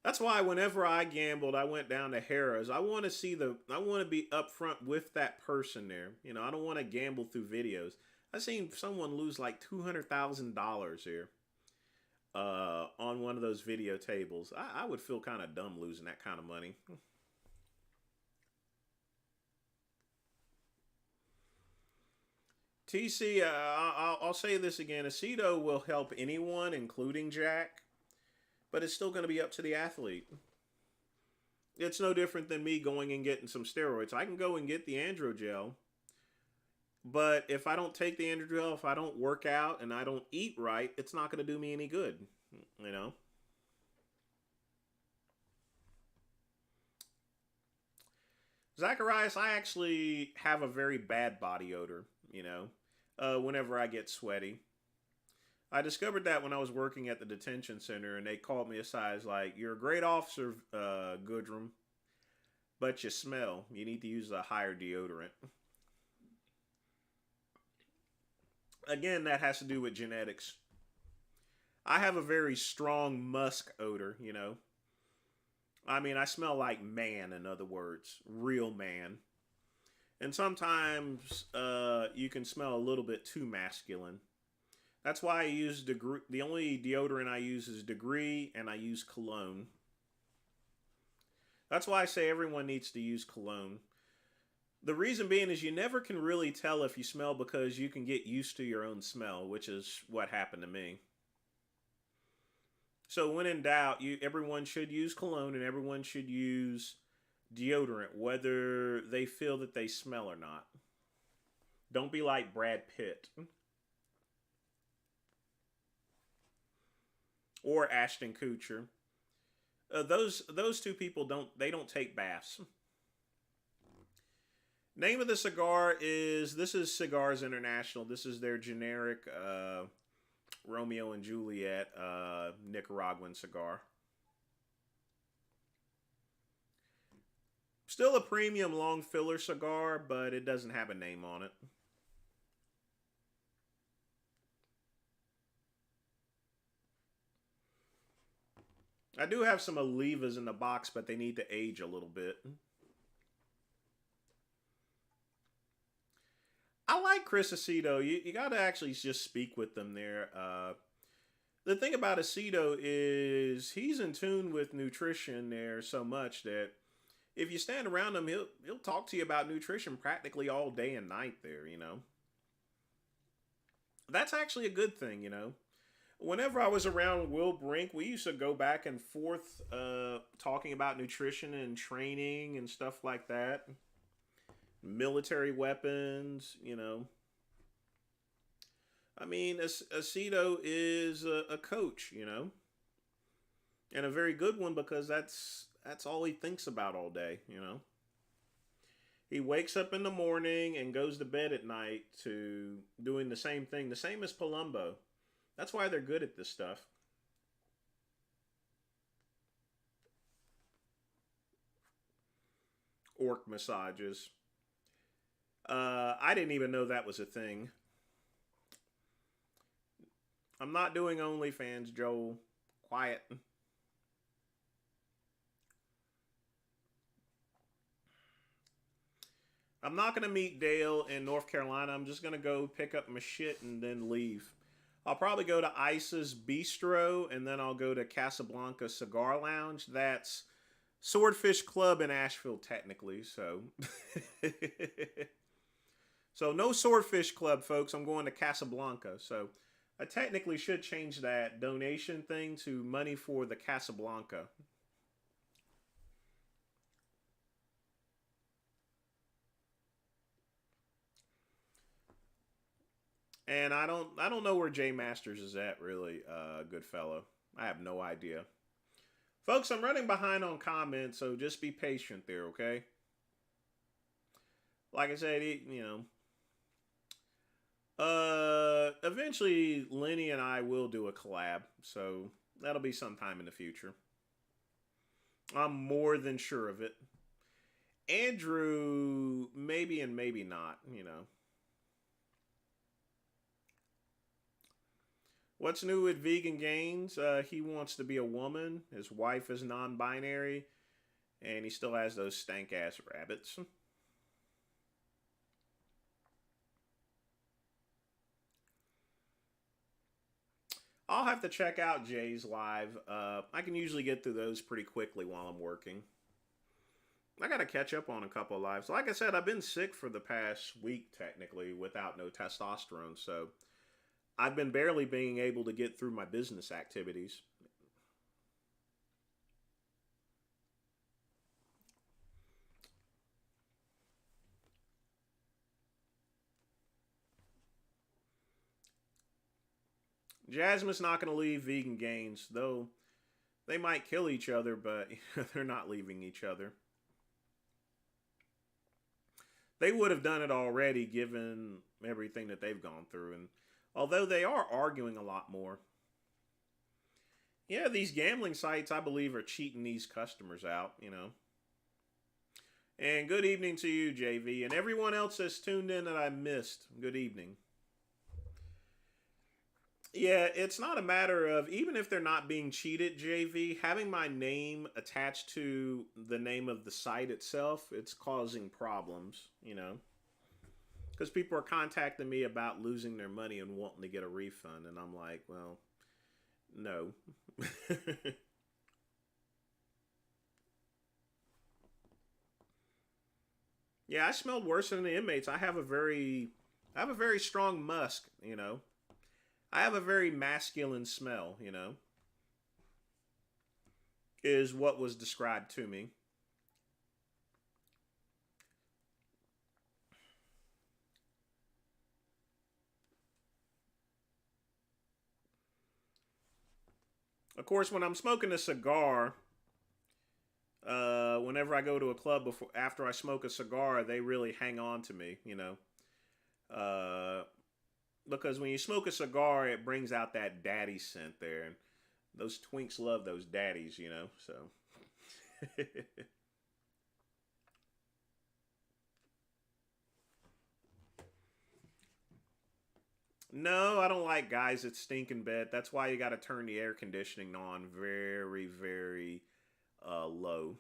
That's why whenever I gambled, I went down to Harrah's. I want to see I want to be upfront with that person there. I don't want to gamble through videos. I seen someone lose like $200,000 here on one of those video tables. I would feel kind of dumb losing that kind of money. TC, I'll say this again. Aceto will help anyone, including Jack, but it's still going to be up to the athlete. It's no different than me going and getting some steroids. I can go and get the androgel, but if I don't take the androgel, if I don't work out and I don't eat right, it's not going to do me any good, Zacharias, I actually have a very bad body odor, whenever I get sweaty. I discovered that when I was working at the detention center, and they called me aside, like, "You're a great officer, Goodrum, but you smell. You need to use a higher deodorant." Again, that has to do with genetics. I have a very strong musk odor, I mean, I smell like man, in other words, real man. And sometimes you can smell a little bit too masculine. That's why I use Degree. The only deodorant I use is Degree, and I use cologne. That's why I say everyone needs to use cologne. The reason being is you never can really tell if you smell because you can get used to your own smell, which is what happened to me. So when in doubt, everyone should use cologne and everyone should use deodorant, whether they feel that they smell or not. Don't be like Brad Pitt or Ashton Kutcher. Those two people don't take baths. Name of the cigar this is Cigars International. This is their generic Romeo and Juliet Nicaraguan cigar. Still a premium long filler cigar, but it doesn't have a name on it. I do have some Olivas in the box, but they need to age a little bit. I like Chris Aceto. You got to actually just speak with them there. The thing about Aceto is he's in tune with nutrition there so much that if you stand around him, he'll talk to you about nutrition practically all day and night there, That's actually a good thing, Whenever I was around Will Brink, we used to go back and forth talking about nutrition and training and stuff like that. Military weapons, I mean, Aceto is a coach, and a very good one because that's all he thinks about all day, He wakes up in the morning and goes to bed at night to doing the same thing, the same as Palumbo. That's why they're good at this stuff. Orc massages. I didn't even know that was a thing. I'm not doing OnlyFans, Joel. Quiet. I'm not going to meet Dale in North Carolina. I'm just going to go pick up my shit and then leave. I'll probably go to Ice's Bistro, and then I'll go to Casablanca Cigar Lounge. That's Swordfish Club in Asheville, technically. So, so no Swordfish Club, folks. I'm going to Casablanca. So, I technically should change that donation thing to money for the Casablanca. And I don't know where Jay Masters is at, really, good fellow. I have no idea. Folks, I'm running behind on comments, so just be patient there, okay? Like I said, eventually Lenny and I will do a collab, so that'll be sometime in the future. I'm more than sure of it. Andrew, maybe and maybe not. What's new with Vegan Gains? He wants to be a woman. His wife is non-binary, and he still has those stank-ass rabbits. I'll have to check out Jay's live. I can usually get through those pretty quickly while I'm working. I got to catch up on a couple of lives. Like I said, I've been sick for the past week, technically, without no testosterone, so I've been barely being able to get through my business activities. Jasmine's not going to leave Vegan Gains, though they might kill each other, but they're not leaving each other. They would have done it already given everything that they've gone through. And although they are arguing a lot more, yeah, these gambling sites, I believe, are cheating these customers out. And good evening to you, JV, and everyone else that's tuned in that I missed. Good evening. Yeah, it's not a matter of, even if they're not being cheated, JV, having my name attached to the name of the site itself, it's causing problems. Because people are contacting me about losing their money and wanting to get a refund, and I'm like, well, no. Yeah, I smelled worse than the inmates. I have a very strong musk. I have a very masculine smell, is what was described to me. Of course, when I'm smoking a cigar, whenever I go to a club after I smoke a cigar, they really hang on to me. Uh, because when you smoke a cigar, it brings out that daddy scent there, and those twinks love those daddies. So. No, I don't like guys that stink in bed. That's why you got to turn the air conditioning on very, very low.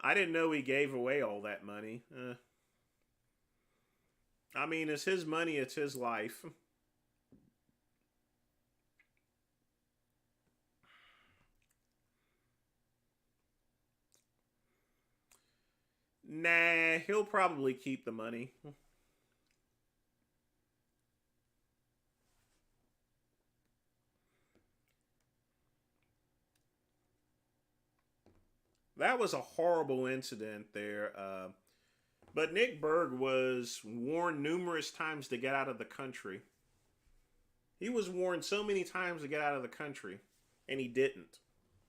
I didn't know he gave away all that money. I mean, it's his money, it's his life. Nah, he'll probably keep the money. That was a horrible incident there. But Nick Berg was warned numerous times to get out of the country. He was warned so many times to get out of the country, and he didn't.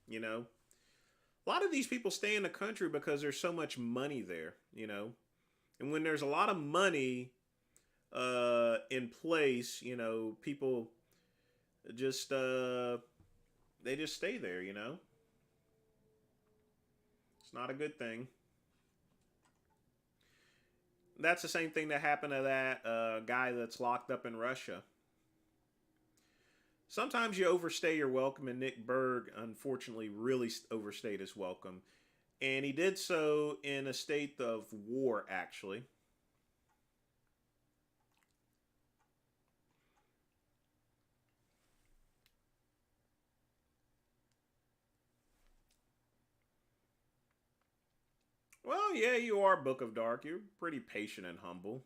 A lot of these people stay in the country because there's so much money there. And when there's a lot of money in place, people just they just stay there. It's not a good thing. That's the same thing that happened to that guy that's locked up in Russia. Sometimes you overstay your welcome, and Nick Berg, unfortunately, really overstayed his welcome. And he did so in a state of war, actually. Well, yeah, you are Book of Dark. You're pretty patient and humble.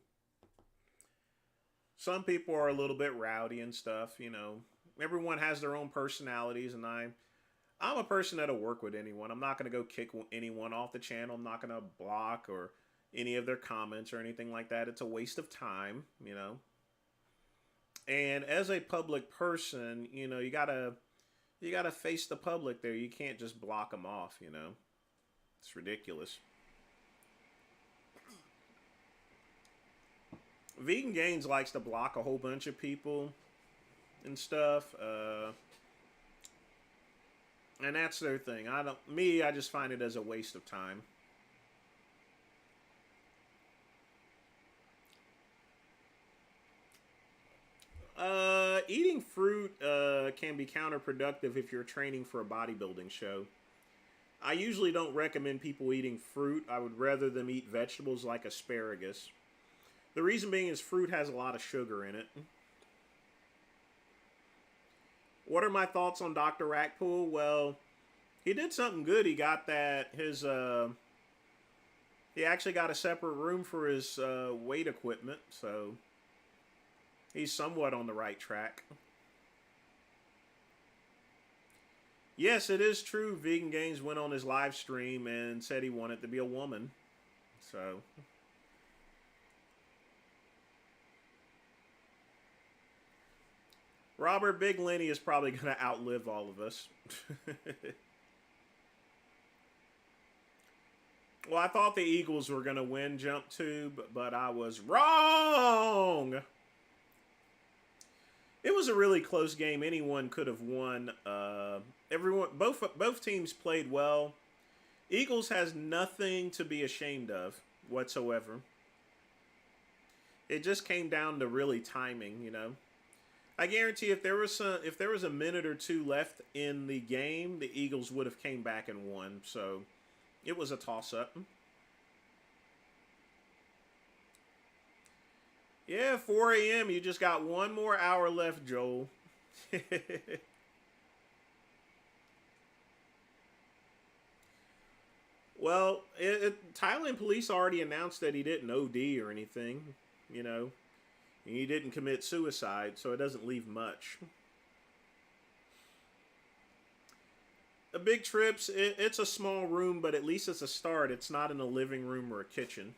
Some people are a little bit rowdy and stuff, you know. Everyone has their own personalities, and I'm a person that'll work with anyone. I'm not going to go kick anyone off the channel. I'm not going to block or any of their comments or anything like that. It's a waste of time, you know. And as a public person, you know, you gotta face the public there. You can't just block them off, you know. It's ridiculous. Vegan Gains likes to block a whole bunch of people and stuff. And that's their thing. I just find it as a waste of time. Eating fruit can be counterproductive if you're training for a bodybuilding show. I usually don't recommend people eating fruit. I would rather them eat vegetables like asparagus. The reason being is fruit has a lot of sugar in it. What are my thoughts on Dr. Rackpool? Well, he did something good. He got he actually got a separate room for his weight equipment, so he's somewhat on the right track. Yes, it is true. Vegan Gains went on his live stream and said he wanted to be a woman. So Robert Big Lenny is probably going to outlive all of us. Well, I thought the Eagles were going to win Jump Tube, but I was wrong. It was a really close game. Anyone could have won. Both teams played well. Eagles has nothing to be ashamed of whatsoever. It just came down to really timing, you know. I guarantee if there was a minute or two left in the game, the Eagles would have came back and won. So it was a toss-up. Yeah, 4 a.m. You just got one more hour left, Joel. Well, Thailand police already announced that he didn't OD or anything, you know. He didn't commit suicide, so it doesn't leave much. A Big Trips, it's a small room, but at least it's a start. It's not in a living room or a kitchen.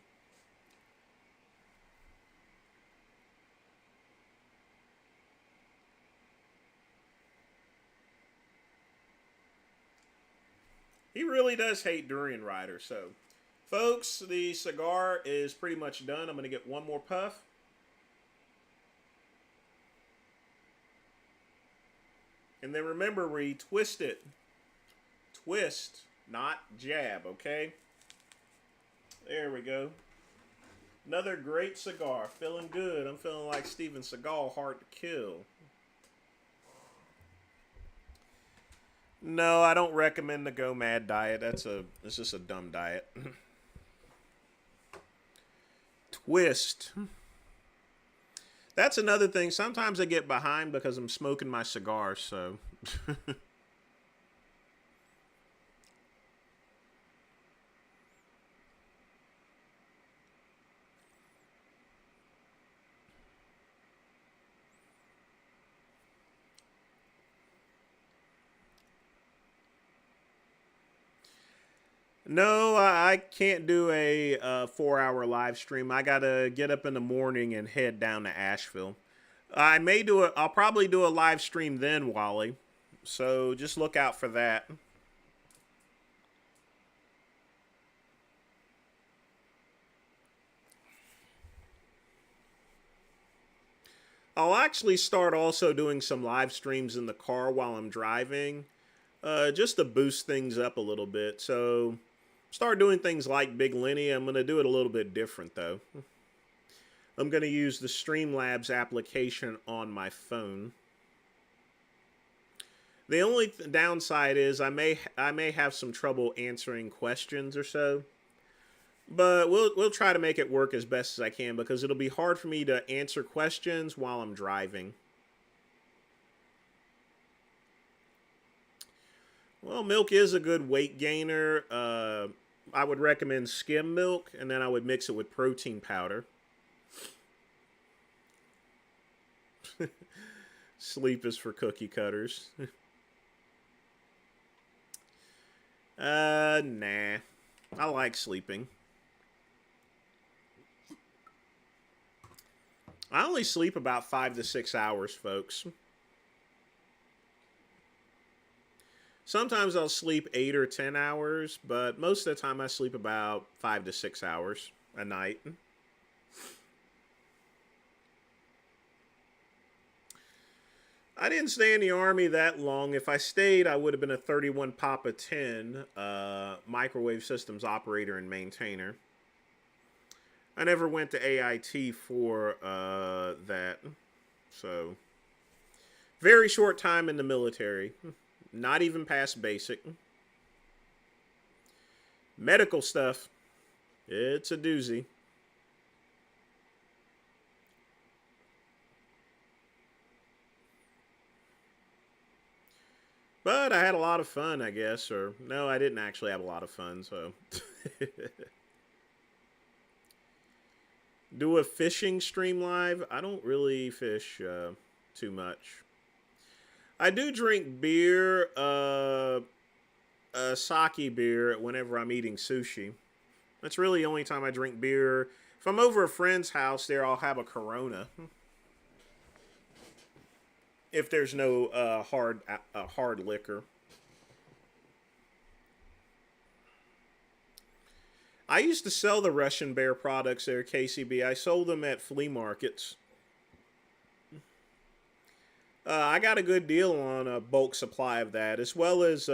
He really does hate Durian Rider, so. Folks, the cigar is pretty much done. I'm going to get one more puff. And then remember, we twist it. Twist, not jab, okay? There we go. Another great cigar. Feeling good. I'm feeling like Steven Seagal, hard to kill. No, I don't recommend the Go Mad diet. It's just a dumb diet. Twist. That's another thing. Sometimes I get behind because I'm smoking my cigar, so. No, I can't do a 4-hour live stream. I gotta get up in the morning and head down to Asheville. I'll probably do a live stream then, Wally. So just look out for that. I'll actually start also doing some live streams in the car while I'm driving, just to boost things up a little bit. So start doing things like Big Lenny. I'm going to do it a little bit different, though. I'm going to use the Streamlabs application on my phone. The only downside is I may have some trouble answering questions or so. But we'll try to make it work as best as I can because it'll be hard for me to answer questions while I'm driving. Well, milk is a good weight gainer. I would recommend skim milk, and then I would mix it with protein powder. Sleep is for cookie cutters. Nah. I like sleeping. I only sleep about 5 to 6 hours, folks. Sometimes I'll sleep 8 or 10 hours, but most of the time I sleep about 5 to 6 hours a night. I didn't stay in the Army that long. If I stayed, I would have been a 31 Papa 10 microwave systems operator and maintainer. I never went to AIT for that. So, very short time in the military. Not even past basic. Medical stuff. It's a doozy. But I had a lot of fun, I guess. Or, no, I didn't actually have a lot of fun, so. Do a fishing stream live? I don't really fish too much. I do drink beer, sake beer, whenever I'm eating sushi. That's really the only time I drink beer. If I'm over a friend's house there, I'll have a Corona. If there's no hard liquor. I used to sell the Russian Bear products there at KCB. I sold them at flea markets. I got a good deal on a bulk supply of that, as well as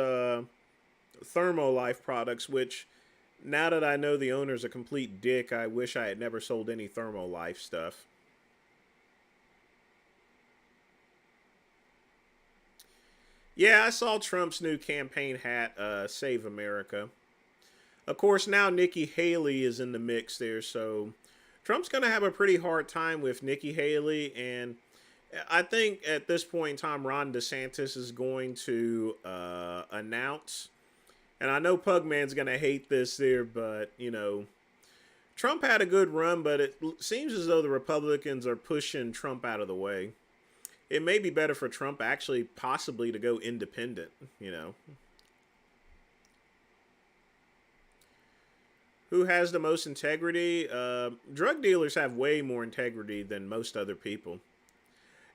Thermolife products, which, now that I know the owner's a complete dick, I wish I had never sold any Thermolife stuff. Yeah, I saw Trump's new campaign hat, Save America. Of course, now Nikki Haley is in the mix there, so Trump's going to have a pretty hard time with Nikki Haley, and I think at this point in time, Ron DeSantis is going to announce, and I know Pugman's going to hate this there, but, you know, Trump had a good run, but it seems as though the Republicans are pushing Trump out of the way. It may be better for Trump actually possibly to go independent, you know. Who has the most integrity? Drug dealers have way more integrity than most other people.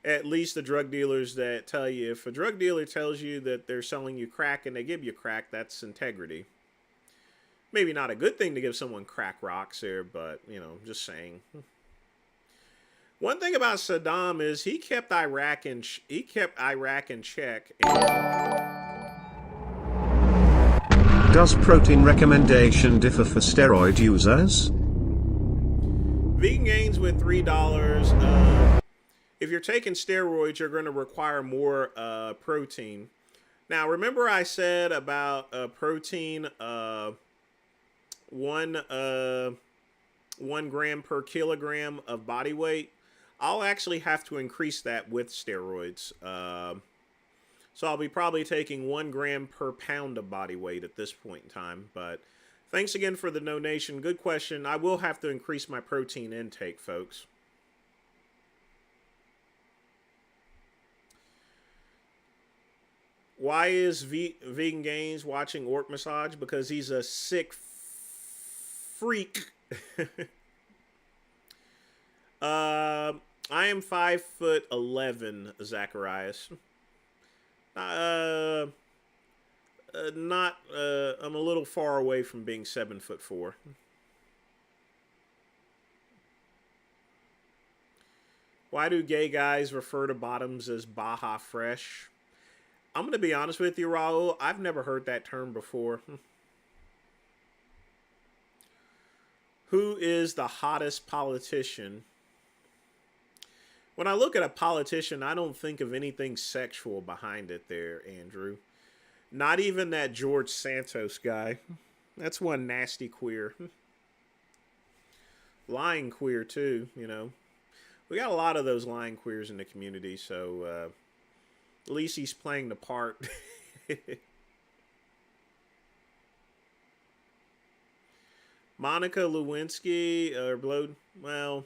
At least the drug dealers that tell you, if a drug dealer tells you that they're selling you crack and they give you crack, that's integrity. Maybe not a good thing to give someone crack rocks there, but, you know, just saying. One thing about Saddam is he kept Iraq in check. Does protein recommendation differ for steroid users? Vegan Gains with $3. If you're taking steroids, you're going to require more protein. Now, remember I said about protein, 1 gram per kilogram of body weight. I'll actually have to increase that with steroids. So I'll be probably taking 1 gram per pound of body weight at this point in time. But thanks again for the donation. Good question. I will have to increase my protein intake, folks. Why is Vegan Gains watching Orc Massage? Because he's a sick freak. I am 5'11", Zacharias. I'm a little far away from being 7'4". Why do gay guys refer to bottoms as Baja Fresh? I'm going to be honest with you, Raul. I've never heard that term before. Who is the hottest politician? When I look at a politician, I don't think of anything sexual behind it there, Andrew. Not even that George Santos guy. That's one nasty queer. Lying queer, too, you know. We got a lot of those lying queers in the community, so at least he's playing the part. Monica Lewinsky, or well,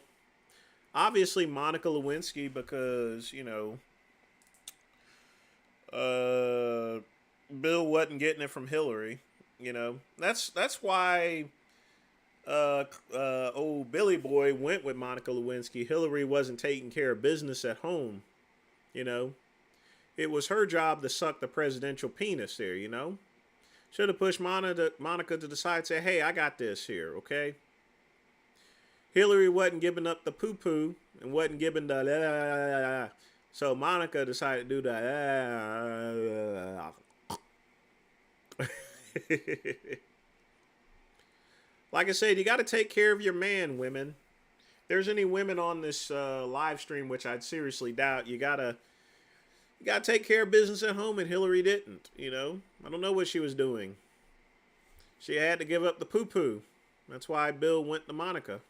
obviously Monica Lewinsky because, you know, Bill wasn't getting it from Hillary. You know, that's why old Billy Boy went with Monica Lewinsky. Hillary wasn't taking care of business at home. You know, it was her job to suck the presidential penis there. You know, should have pushed Monica to the side and say, "Hey, I got this here, okay." Hillary wasn't giving up the poo poo and wasn't giving the. So Monica decided to do the. Like I said, you got to take care of your man, women. If there's any women on this live stream, which I'd seriously doubt, you gotta take care of business at home, and Hillary didn't. You know, I don't know what she was doing. She had to give up the poo poo. That's why Bill went to Monica.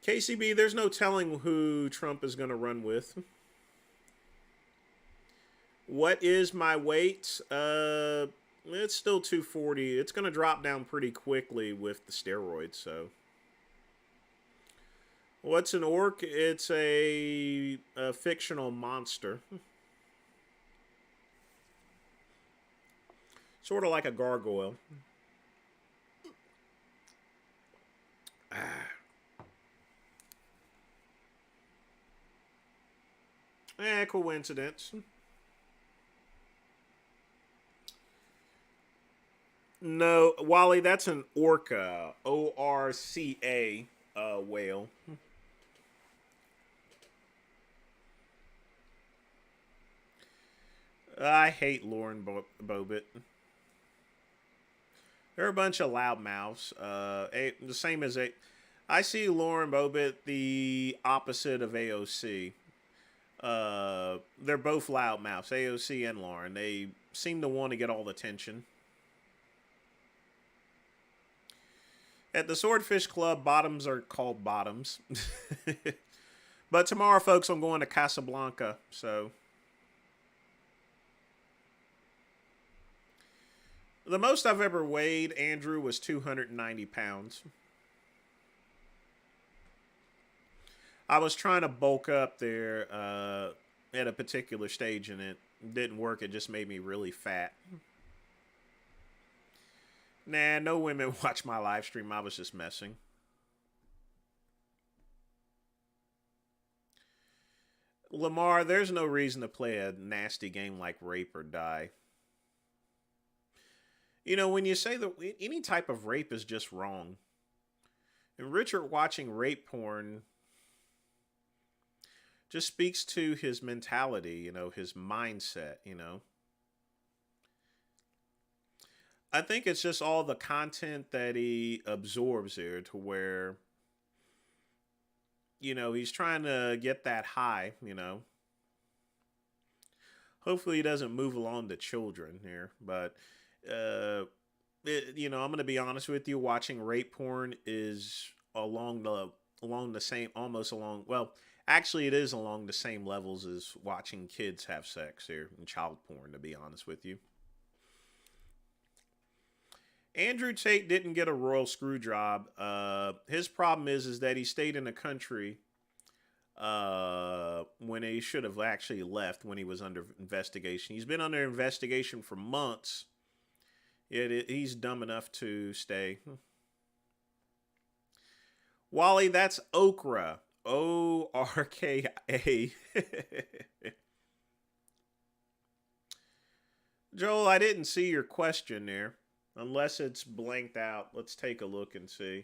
KCB, there's no telling who Trump is going to run with. What is my weight? It's still 240. It's going to drop down pretty quickly with the steroids, so. What's an orc? It's a fictional monster. Sort of like a gargoyle. Coincidence. No, Wally, that's an orca. ORCA whale. I hate Lauren Bobbitt. They're a bunch of loudmouths. The same as I see Lauren Bobbitt the opposite of AOC. They're both loudmouths, AOC and Lauren. They seem to want to get all the attention. At the Swordfish Club, bottoms are called bottoms. But tomorrow, folks, I'm going to Casablanca, so. The most I've ever weighed, Andrew, was 290 pounds. I was trying to bulk up there at a particular stage, and it didn't work. It just made me really fat. Nah, no women watch my live stream. I was just messing. Lamar, there's no reason to play a nasty game like Rape or Die. You know, when you say that any type of rape is just wrong. And Richard watching rape porn just speaks to his mentality, you know, his mindset, you know. I think it's just all the content that he absorbs there to where, you know, he's trying to get that high, you know. Hopefully he doesn't move along to children here, but, you know, I'm going to be honest with you, watching rape porn is along the same, almost along, well, actually it is along the same levels as watching kids have sex here and child porn, to be honest with you. Andrew Tate didn't get a royal screw job. His problem is that he stayed in the country when he should have actually left when he was under investigation. He's been under investigation for months. Yet he's dumb enough to stay. Wally, that's okra. ORKA. Joel, I didn't see your question there. Unless it's blanked out. Let's take a look and see.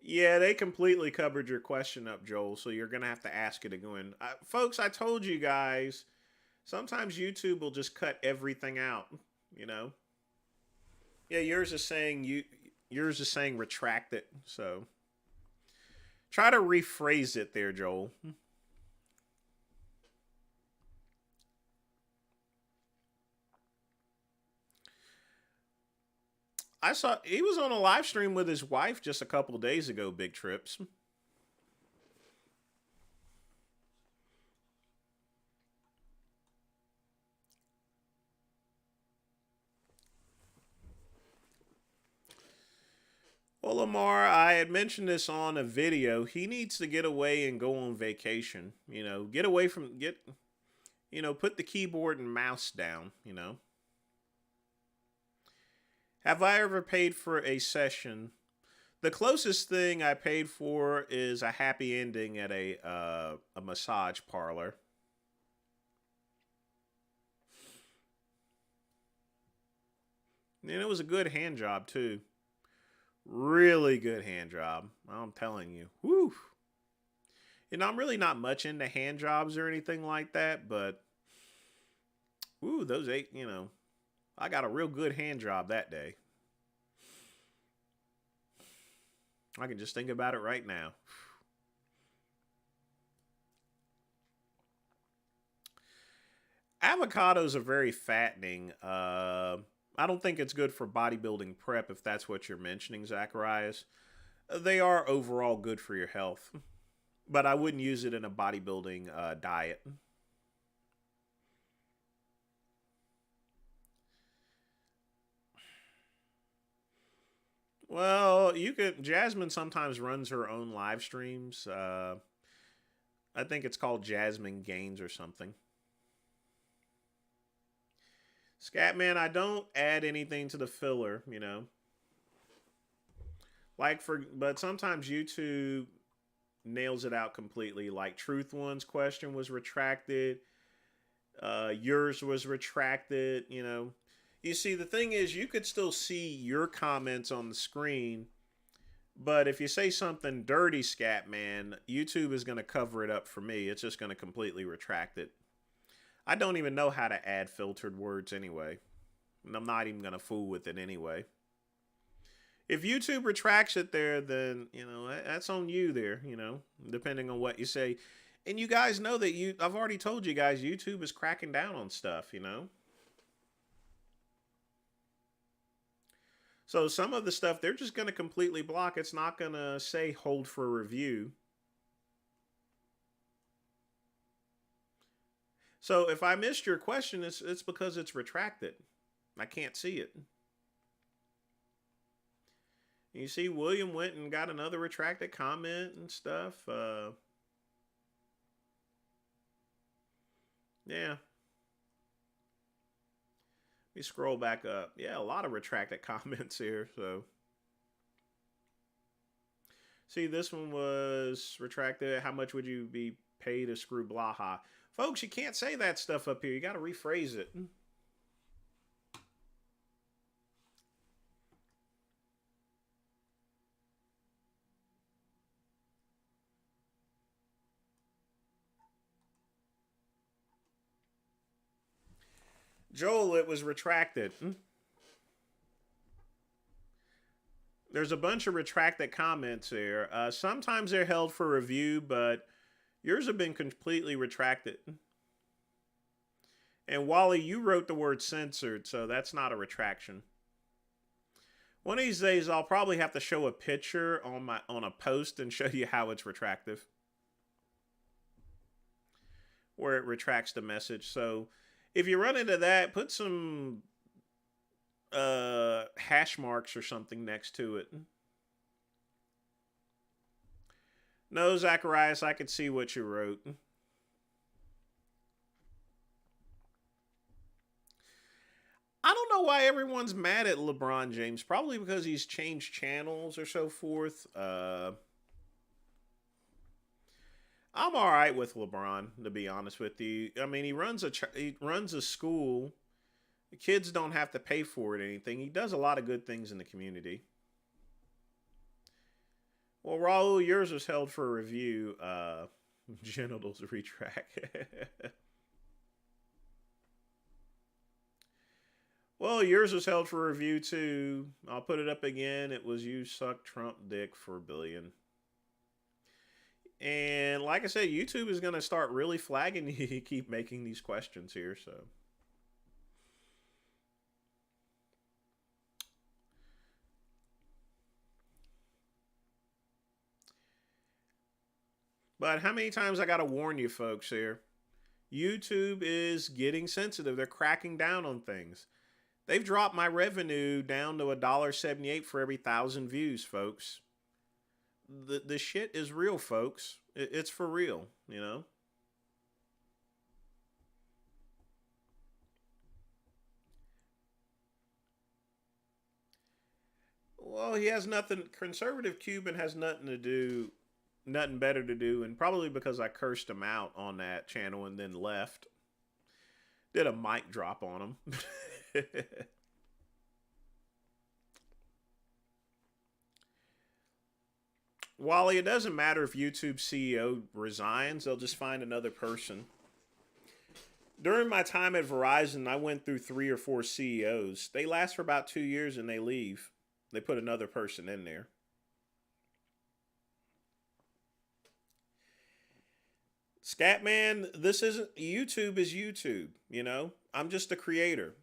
Yeah, they completely covered your question up, Joel, so you're going to have to ask it again. Folks, I told you guys, sometimes YouTube will just cut everything out, you know? Yeah, yours is saying retract it. So try to rephrase it there, Joel. I saw he was on a live stream with his wife just a couple of days ago, Big Trips. Well, Lamar, I had mentioned this on a video. He needs to get away and go on vacation. You know, get away from put the keyboard and mouse down, you know. Have I ever paid for a session? The closest thing I paid for is a happy ending at a massage parlor. And it was a good hand job too. Really good hand job. I'm telling you. Woo. You know, I'm really not much into hand jobs or anything like that, but those eight, I got a real good hand job that day. I can just think about it right now. Avocados are very fattening. I don't think it's good for bodybuilding prep if that's what you're mentioning, Zacharias. They are overall good for your health, but I wouldn't use it in a bodybuilding diet. Well, you could. Jasmine sometimes runs her own live streams. I think it's called Jasmine Gains or something. Scatman, I don't add anything to the filler, you know. But sometimes YouTube nails it out completely. Like Truth One's question was retracted. Yours was retracted, you know. You see, the thing is, you could still see your comments on the screen, but if you say something dirty, Scatman, YouTube is going to cover it up for me. It's just going to completely retract it. I don't even know how to add filtered words anyway. And I'm not even going to fool with it anyway. If YouTube retracts it there, then, you know, that's on you there, you know, depending on what you say. And you guys know that I've already told you guys, YouTube is cracking down on stuff, you know. So some of the stuff, they're just going to completely block. It's not going to say hold for review. So if I missed your question, it's because it's retracted. I can't see it. You see, William went and got another retracted comment and stuff. Yeah. Let me scroll back up. Yeah, a lot of retracted comments here. So, see, this one was retracted. How much would you be paid to screw Blaha? Folks, you can't say that stuff up here. You got to rephrase it. Joel, it was retracted. There's a bunch of retracted comments here. Sometimes they're held for review, but yours have been completely retracted. And Wally, you wrote the word censored, so that's not a retraction. One of these days, I'll probably have to show a picture on a post and show you how it's retractive. Where it retracts the message. So if you run into that, put some hash marks or something next to it. No, Zacharias, I could see what you wrote. I don't know why everyone's mad at LeBron James. Probably because he's changed channels or so forth. I'm all right with LeBron, to be honest with you. I mean, he runs a school. The kids don't have to pay for it or anything. He does a lot of good things in the community. Well, Raul, yours was held for review. Genitals retract. Well, yours was held for review too. I'll put it up again. It was "You Suck Trump Dick for a Billion." And like I said, YouTube is going to start really flagging you keep making these questions here. So, but how many times I got to warn you folks here? YouTube is getting sensitive. They're cracking down on things. They've dropped my revenue down to $1.78 for every 1,000 views, folks. The shit is real, folks. It's for real, you know? Well, he has nothing. Conservative Cuban has nothing to do, nothing better to do, and probably because I cursed him out on that channel and then left. Did a mic drop on him. Wally, it doesn't matter if YouTube CEO resigns, they'll just find another person. During my time at Verizon, I went through 3 or 4 CEOs. They last for about 2 years and they leave. They put another person in there. Scatman, this isn't YouTube is YouTube, you know? I'm just a creator.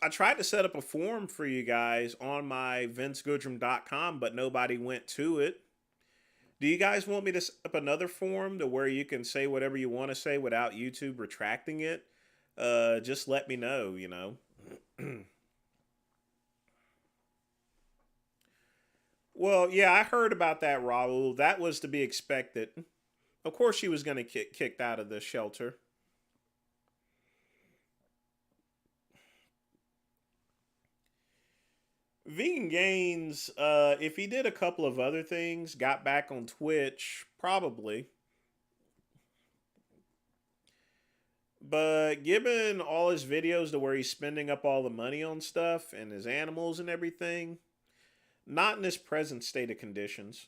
I tried to set up a forum for you guys on my vincegoodrum.com, but nobody went to it. Do you guys want me to set up another forum to where you can say whatever you want to say without YouTube retracting it? Just let me know, you know. Well, yeah, I heard about that, Raul. That was to be expected. Of course she was going to get kicked out of the shelter. Vegan Gains, if he did a couple of other things, got back on Twitch, probably. But given all his videos to where he's spending up all the money on stuff and his animals and everything, not in his present state of conditions.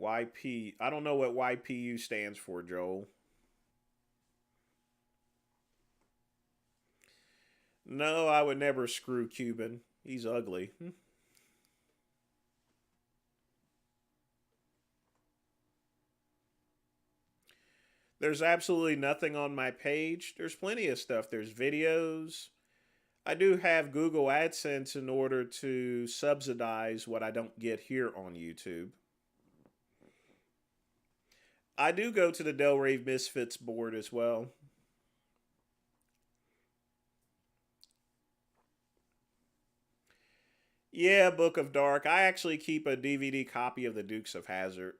YP. I don't know what YPU stands for, Joel. No, I would never screw Cuban. He's ugly. There's absolutely nothing on my page. There's plenty of stuff. There's videos. I do have Google AdSense in order to subsidize what I don't get here on YouTube. I do go to the Delray Misfits board as well. Yeah, Book of Dark. I actually keep a DVD copy of the Dukes of Hazzard.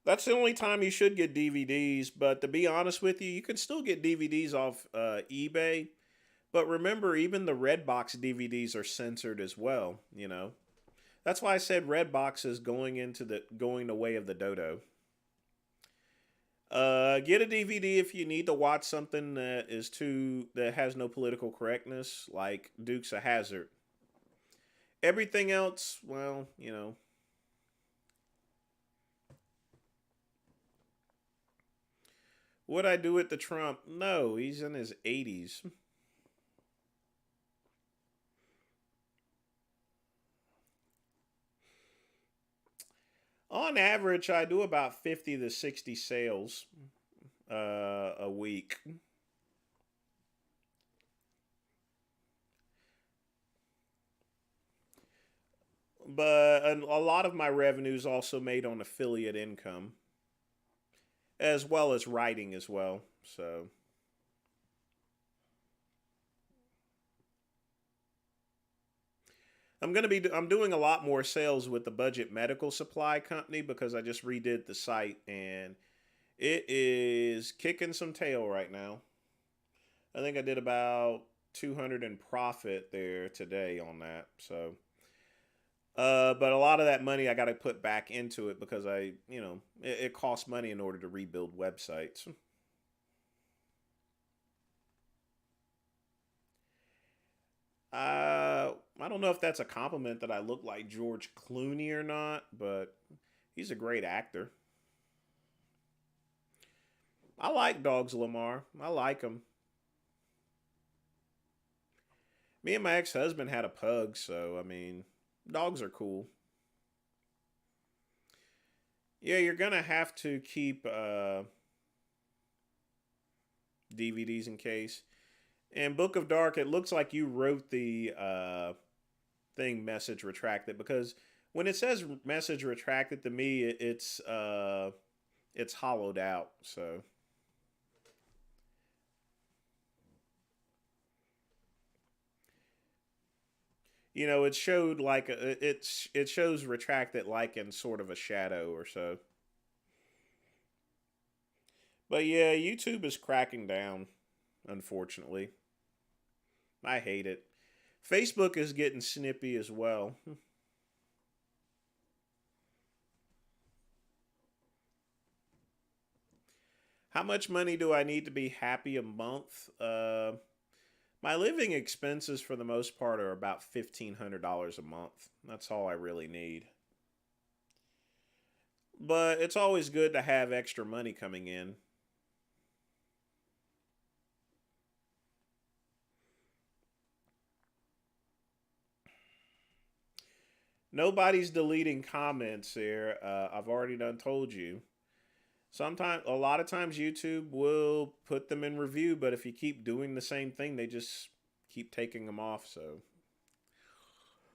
That's the only time you should get DVDs, but to be honest with you, you can still get DVDs off eBay. But remember, even the Redbox DVDs are censored as well, you know. That's why I said Redbox is going the way of the dodo. Get a DVD if you need to watch something that has no political correctness, like Dukes of Hazzard. Everything else, well, you know. Would I do it to Trump? No, he's in his 80s. On average, I do about 50 to 60 sales a week. But a lot of my revenue is also made on affiliate income, as well as writing as well. So I'm doing a lot more sales with the Budget Medical Supply Company because I just redid the site and it is kicking some tail right now. I think I did about 200 in profit there today on that. So but a lot of that money I got to put back into it because it costs money in order to rebuild websites. I don't know if that's a compliment that I look like George Clooney or not, but he's a great actor. I like dogs, Lamar. I like them. Me and my ex-husband had a pug, so I mean, dogs are cool. Yeah, you're gonna have to keep DVDs in case. And Book of Dark, it looks like you wrote the thing message retracted, because when it says message retracted to me, it's hollowed out. So it showed like it shows retracted like in sort of a shadow or so. But yeah, YouTube is cracking down, unfortunately. I hate it. Facebook is getting snippy as well. How much money do I need to be happy a month? My living expenses for the most part are about $1,500 a month. That's all I really need. But it's always good to have extra money coming in. Nobody's deleting comments here. I've already done told you. Sometimes, a lot of times, YouTube will put them in review, but if you keep doing the same thing, they just keep taking them off. So,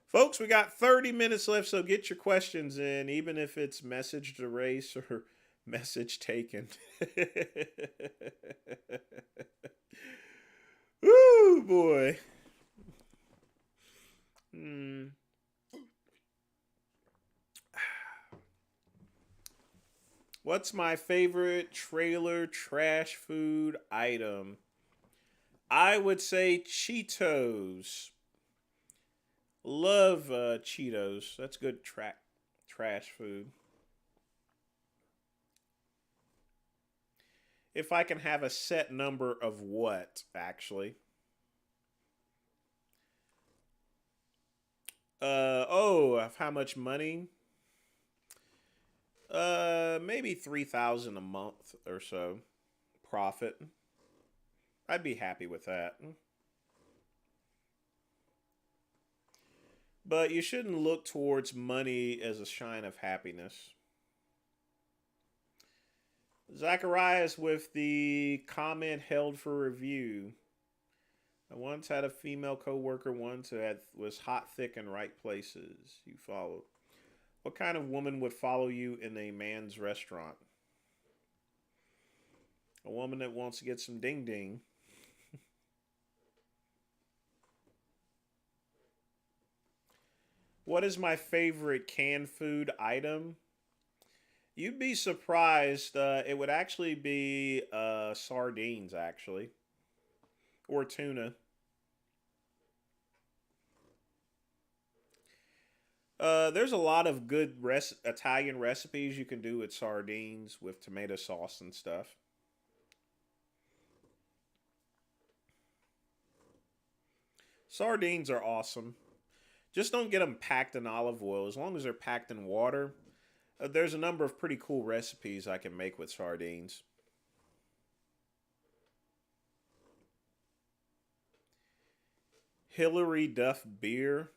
folks, we got 30 minutes left, so get your questions in, even if it's message erase or message taken. Ooh, boy. Hmm. What's my favorite trailer trash food item? I would say Cheetos. Love Cheetos. That's good trash food. If I can have a set number of what, actually? Of how much money? Maybe 3,000 a month or so profit. I'd be happy with that. But you shouldn't look towards money as a sign of happiness. Zacharias with the comment held for review. I once had a female coworker once who was hot, thick, in right places. You followed. What kind of woman would follow you in a man's restaurant? A woman that wants to get some ding ding. What is my favorite canned food item? You'd be surprised. It would actually be sardines, actually, or tuna. There's a lot of good Italian recipes you can do with sardines with tomato sauce and stuff. Sardines are awesome. Just don't get them packed in olive oil. As long as they're packed in water, there's a number of pretty cool recipes I can make with sardines. Hillary Duff beer.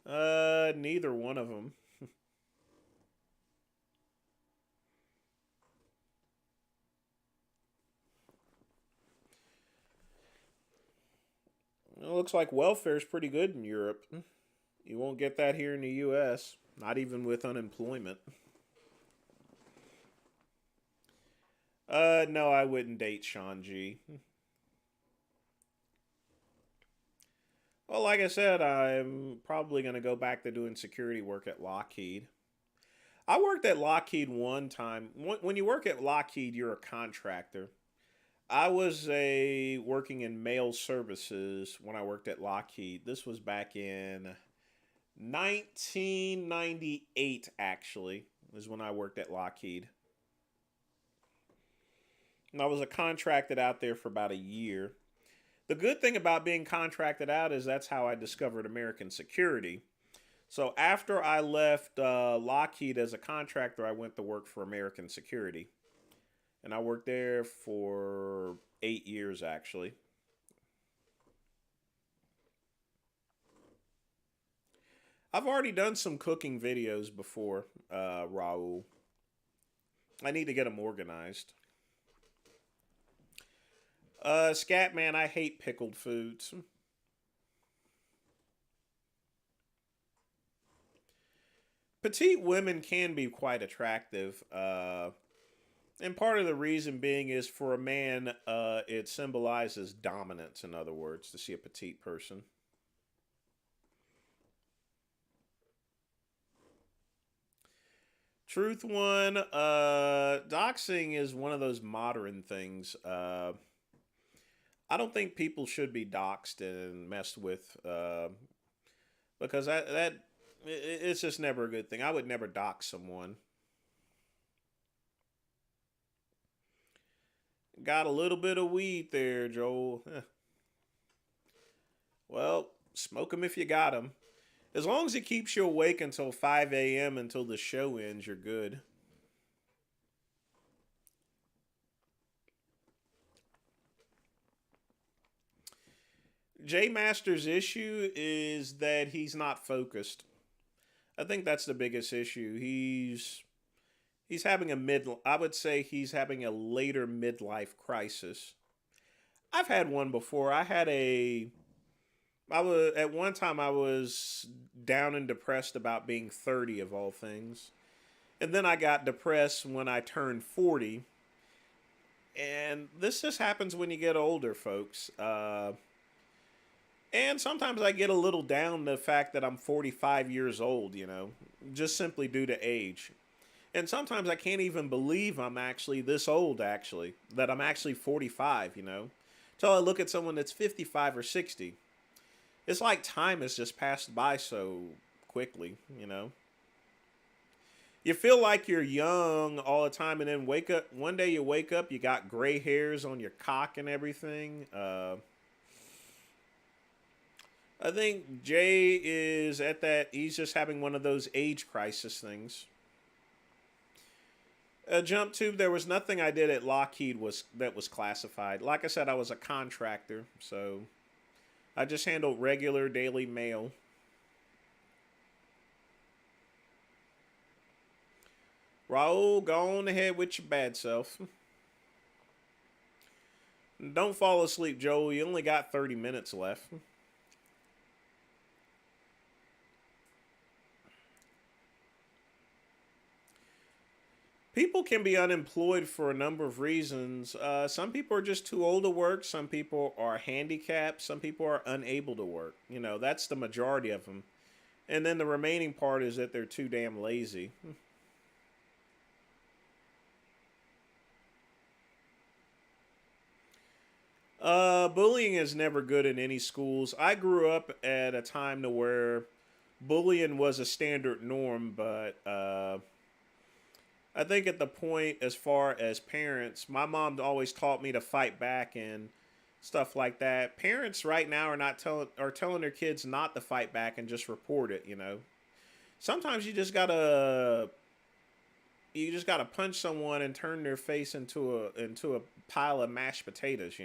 Neither one of them. It looks like welfare is pretty good in Europe. You won't get that here in the U.S., not even with unemployment. No, I wouldn't date Sean G. Well, like I said, I'm probably going to go back to doing security work at Lockheed. I worked at Lockheed one time. When you work at Lockheed, you're a contractor. I was a working in mail services when I worked at Lockheed. This was back in 1998, actually, is when I worked at Lockheed. And I was a contracted out there for about a year. The good thing about being contracted out is that's how I discovered American Security. So after I left Lockheed as a contractor, I went to work for American Security. And I worked there for 8 years, actually. I've already done some cooking videos before, Raul. I need to get them organized. Scatman, I hate pickled foods. Petite women can be quite attractive. And part of the reason being is for a man, it symbolizes dominance, in other words, to see a petite person. Truth one, doxing is one of those modern things. I don't think people should be doxed and messed with because it's just never a good thing. I would never dox someone. Got a little bit of weed there, Joel. Well, smoke them if you got them. As long as it keeps you awake until 5 a.m. until the show ends, you're good. J Master's issue is that he's not focused. I think that's the biggest issue. He's having I would say he's having a later midlife crisis. I've had one before. At one time I was down and depressed about being 30 of all things. And then I got depressed when I turned 40. And this just happens when you get older, folks. And sometimes I get a little down the fact that I'm 45 years old, just simply due to age. And sometimes I can't even believe I'm actually this old, that I'm actually 45, Until I look at someone that's 55 or 60. It's like time has just passed by so quickly, You feel like you're young all the time and then one day you wake up, you got gray hairs on your cock and everything. I think Jay is he's just having one of those age crisis things. Jump tube, there was nothing I did at Lockheed that was classified. Like I said, I was a contractor, so I just handled regular daily mail. Raul, go on ahead with your bad self. Don't fall asleep, Joel. You only got 30 minutes left. People can be unemployed for a number of reasons. Some people are just too old to work. Some people are handicapped. Some people are unable to work. That's the majority of them. And then the remaining part is that they're too damn lazy. Bullying is never good in any schools. I grew up at a time to where bullying was a standard norm, but I think at the point as far as parents, my mom always taught me to fight back and stuff like that. Parents right now are telling their kids not to fight back and just report it, Sometimes you just gotta punch someone and turn their face into a pile of mashed potatoes,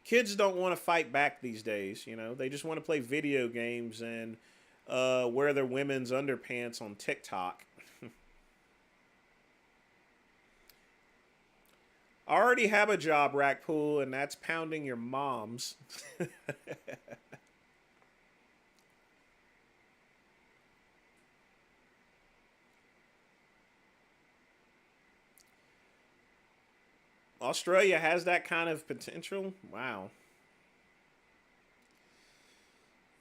Kids don't want to fight back these days, They just want to play video games and wear their women's underpants on TikTok. I already have a job, Rackpool, and that's pounding your moms. Australia has that kind of potential? Wow.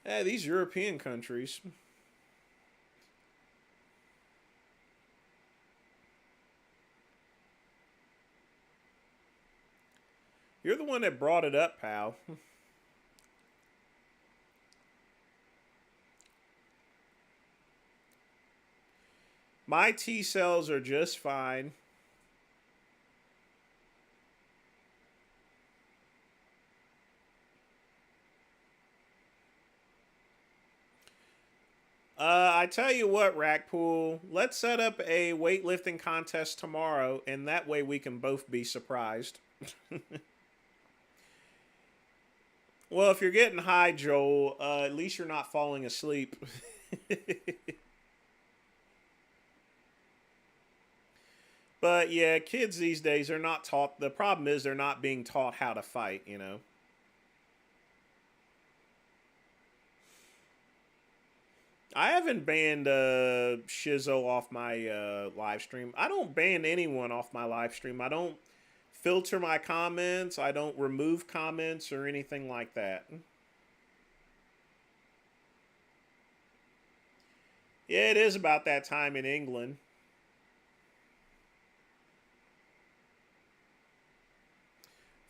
Yeah, these European countries. You're the one that brought it up, pal. My T cells are just fine. I tell you what, Rackpool, let's set up a weightlifting contest tomorrow, and that way we can both be surprised. Well, if you're getting high, Joel, at least you're not falling asleep. But yeah, kids these days are not taught. The problem is they're not being taught how to fight, you know. I haven't banned Shizzo off my live stream. I don't ban anyone off my live stream. I don't filter my comments. I don't remove comments or anything like that. Yeah, it is about that time in England.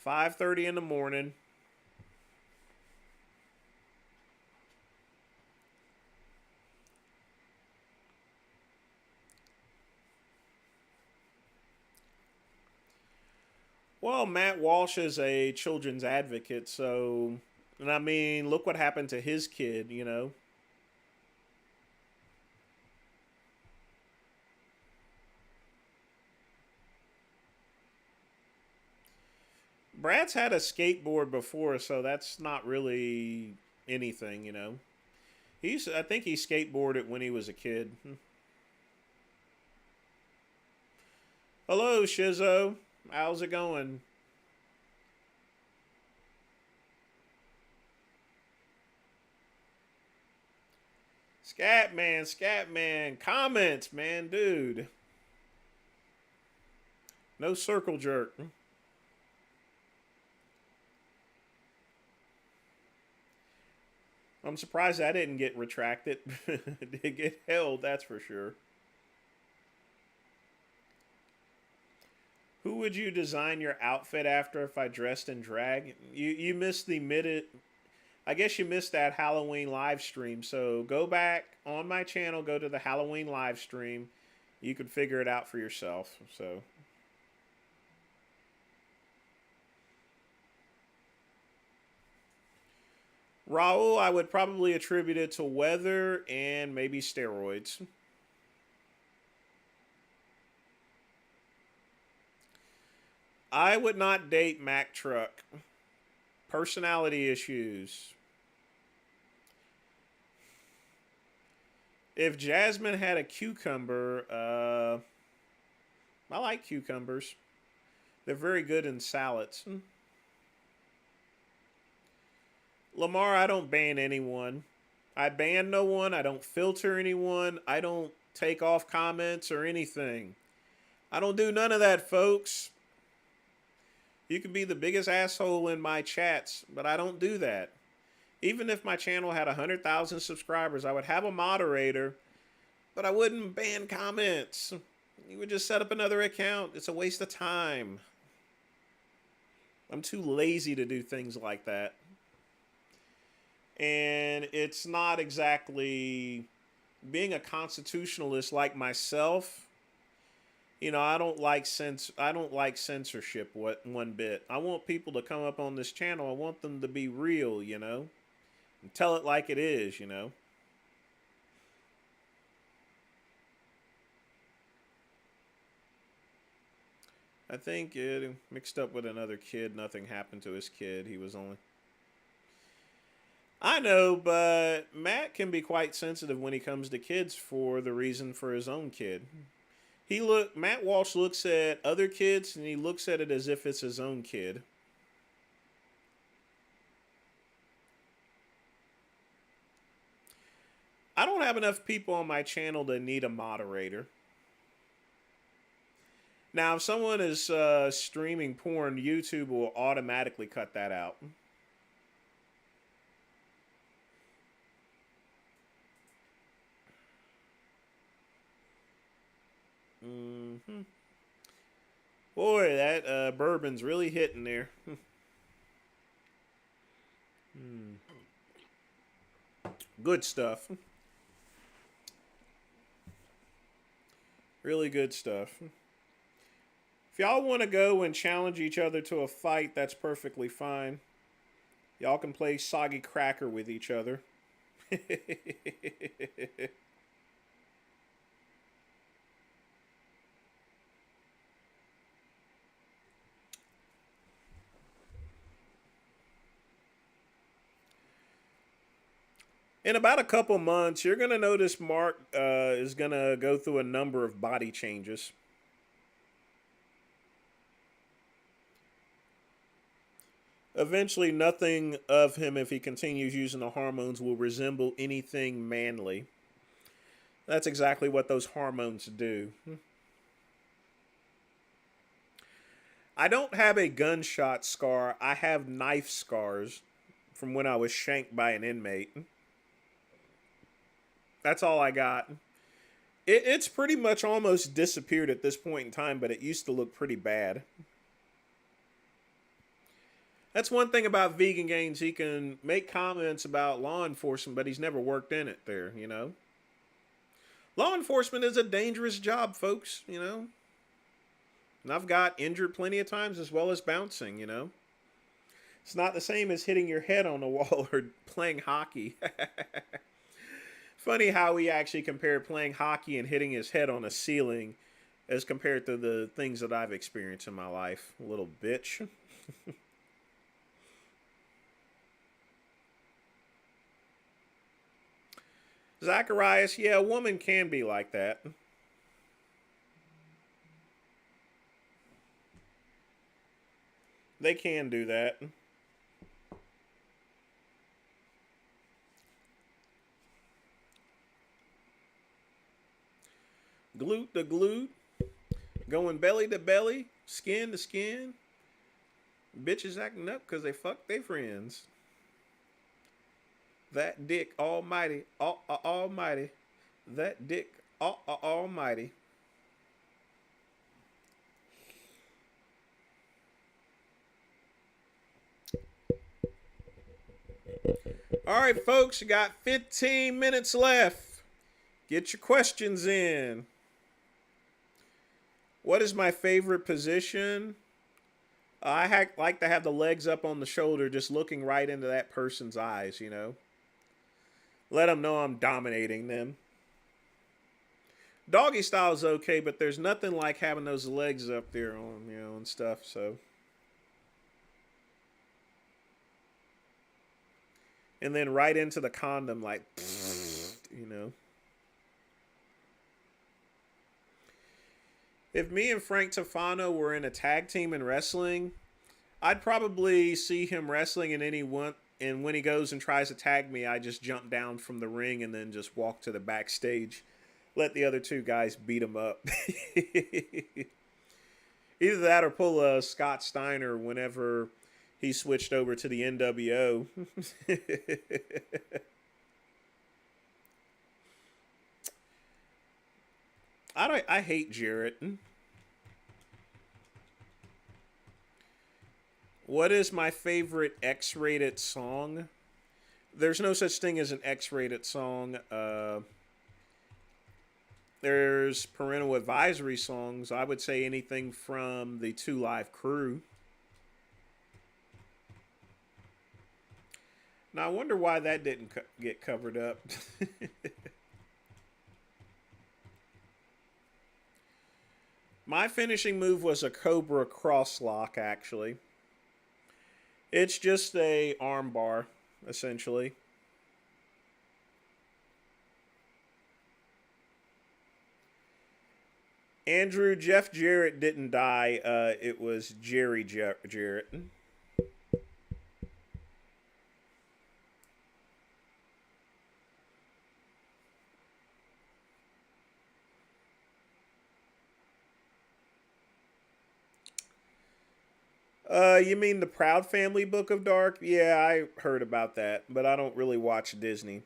5:30 in the morning. Well, Matt Walsh is a children's advocate, so, and I mean, look what happened to his kid, you know. Brad's had a skateboard before, so that's not really anything, you know. I think he skateboarded when he was a kid. Hello, Shizzo. How's it going? Scatman, comments, man, dude. No circle jerk. I'm surprised that didn't get retracted. It did get held, that's for sure. Who would you design your outfit after if I dressed in drag? You missed the mid. I guess you missed that Halloween live stream. So go back on my channel, go to the Halloween live stream. You could figure it out for yourself. So Raul, I would probably attribute it to weather and maybe steroids. I would not date Mack Truck. Personality issues. If Jasmine had a cucumber, I like cucumbers. They're very good in salads. Lamar, I don't ban anyone. I ban no one. I don't filter anyone. I don't take off comments or anything. I don't do none of that, folks. You can be the biggest asshole in my chats, but I don't do that. Even if my channel had 100,000 subscribers, I would have a moderator, but I wouldn't ban comments. You would just set up another account. It's a waste of time. I'm too lazy to do things like that. And it's not exactly being a constitutionalist like myself. You know, I don't like censorship one bit. I want people to come up on this channel. I want them to be real, you know, and tell it like it is, you know. I think it mixed up with another kid. Nothing happened to his kid. He was only. I know, but Matt can be quite sensitive when he comes to kids for the reason for his own kid. Matt Walsh looks at other kids and he looks at it as if it's his own kid. I don't have enough people on my channel to need a moderator. Now, if someone is streaming porn, YouTube will automatically cut that out. Mm-hmm. Boy, that bourbon's really hitting there. Good stuff. Really good stuff. If y'all want to go and challenge each other to a fight, that's perfectly fine. Y'all can play Soggy Cracker with each other. In about a couple months, you're going to notice Mark is going to go through a number of body changes. Eventually, nothing of him, if he continues using the hormones, will resemble anything manly. That's exactly what those hormones do. I don't have a gunshot scar. I have knife scars from when I was shanked by an inmate. That's all I got. It's pretty much almost disappeared at this point in time, but it used to look pretty bad. That's one thing about Vegan Gains. He can make comments about law enforcement, but he's never worked in it there, you know? Law enforcement is a dangerous job, folks, you know? And I've got injured plenty of times as well as bouncing, you know? It's not the same as hitting your head on a wall or playing hockey. Funny how we actually compare playing hockey and hitting his head on a ceiling as compared to the things that I've experienced in my life. Little bitch. Zacharias, yeah, a woman can be like that. They can do that. Glute to glute, going belly to belly, skin to skin. Bitches acting up because they fuck their friends. That dick almighty, almighty. That dick almighty. All right, folks, you got 15 minutes left. Get your questions in. What is my favorite position? I like to have the legs up on the shoulder, just looking right into that person's eyes, you know? Let them know I'm dominating them. Doggy style is okay, but there's nothing like having those legs up there on, you know, and stuff, so. And then right into the condom, like, you know. If me and Frank Tafano were in a tag team in wrestling, I'd probably see him wrestling and when he goes and tries to tag me, I just jump down from the ring and then just walk to the backstage. Let the other two guys beat him up. Either that or pull a Scott Steiner whenever he switched over to the NWO. I hate Jarrett. What is my favorite X-rated song? There's no such thing as an X-rated song. There's parental advisory songs. I would say anything from the 2 Live Crew. Now, I wonder why that didn't get covered up. My finishing move was a Cobra crosslock, actually. It's just a arm bar, essentially. Andrew, Jeff Jarrett didn't die. It was Jerry Jarrett. You mean the Proud Family Book of Dark? Yeah, I heard about that, but I don't really watch Disney.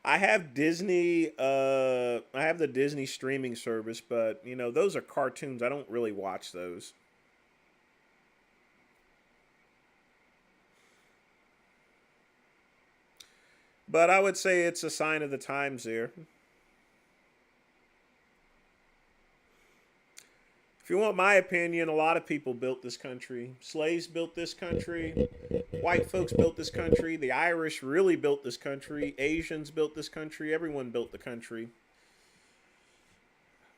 I have Disney. I have the Disney streaming service, but you know those are cartoons. I don't really watch those. But I would say it's a sign of the times there. If you want my opinion, a lot of people built this country. Slaves built this country. White folks built this country. The Irish really built this country. Asians built this country. Everyone built the country.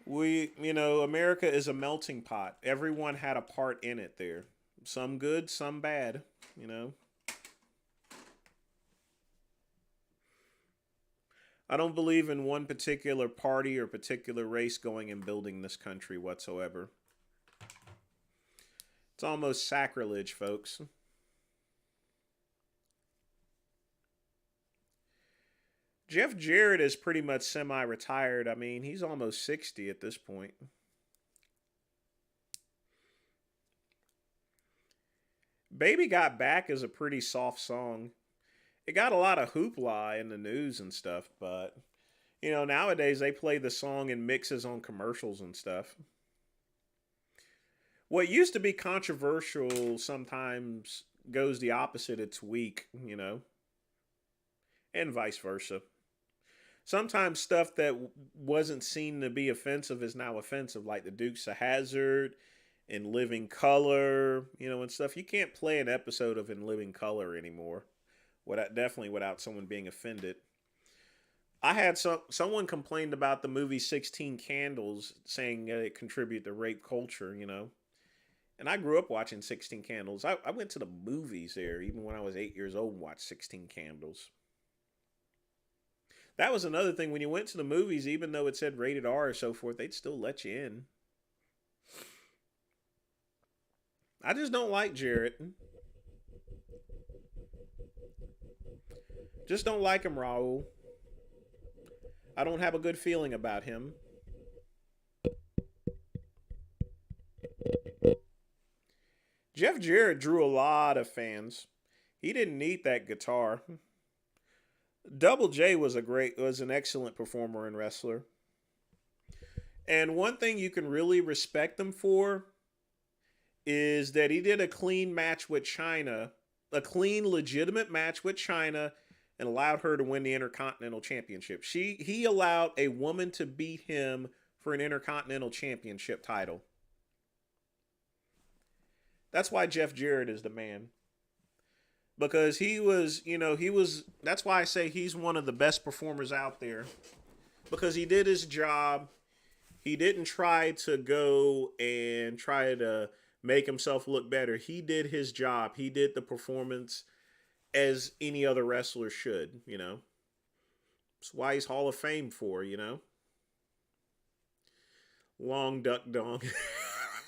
America is a melting pot. Everyone had a part in it there. Some good, some bad, you know. I don't believe in one particular party or particular race going and building this country whatsoever. It's almost sacrilege, folks. Jeff Jarrett is pretty much semi-retired. I mean, he's almost 60 at this point. Baby Got Back is a pretty soft song. It got a lot of hoopla in the news and stuff, but nowadays they play the song in mixes on commercials and stuff. What used to be controversial sometimes goes the opposite. It's weak, and vice versa. Sometimes stuff that wasn't seen to be offensive is now offensive, like the Dukes of Hazzard, In Living Color, and stuff. You can't play an episode of In Living Color anymore, definitely without someone being offended. I had someone complained about the movie 16 Candles, saying it contributed to rape culture, And I grew up watching 16 Candles. I went to the movies there, even when I was 8 years old, and watched 16 Candles. That was another thing. When you went to the movies, even though it said rated R or so forth, they'd still let you in. I just don't like Jarrett. Just don't like him, Raul. I don't have a good feeling about him. Jeff Jarrett drew a lot of fans. He didn't need that guitar. Double J was an excellent performer and wrestler. And one thing you can really respect him for is that he did a clean match with China, a clean, legitimate match with China, and allowed her to win the Intercontinental Championship. He allowed a woman to beat him for an Intercontinental Championship title. That's why Jeff Jarrett is the man. Because that's why I say he's one of the best performers out there. Because he did his job. He didn't try to go and try to make himself look better. He did his job. He did the performance as any other wrestler should, That's why he's Hall of Fame for, Long Duck Dong.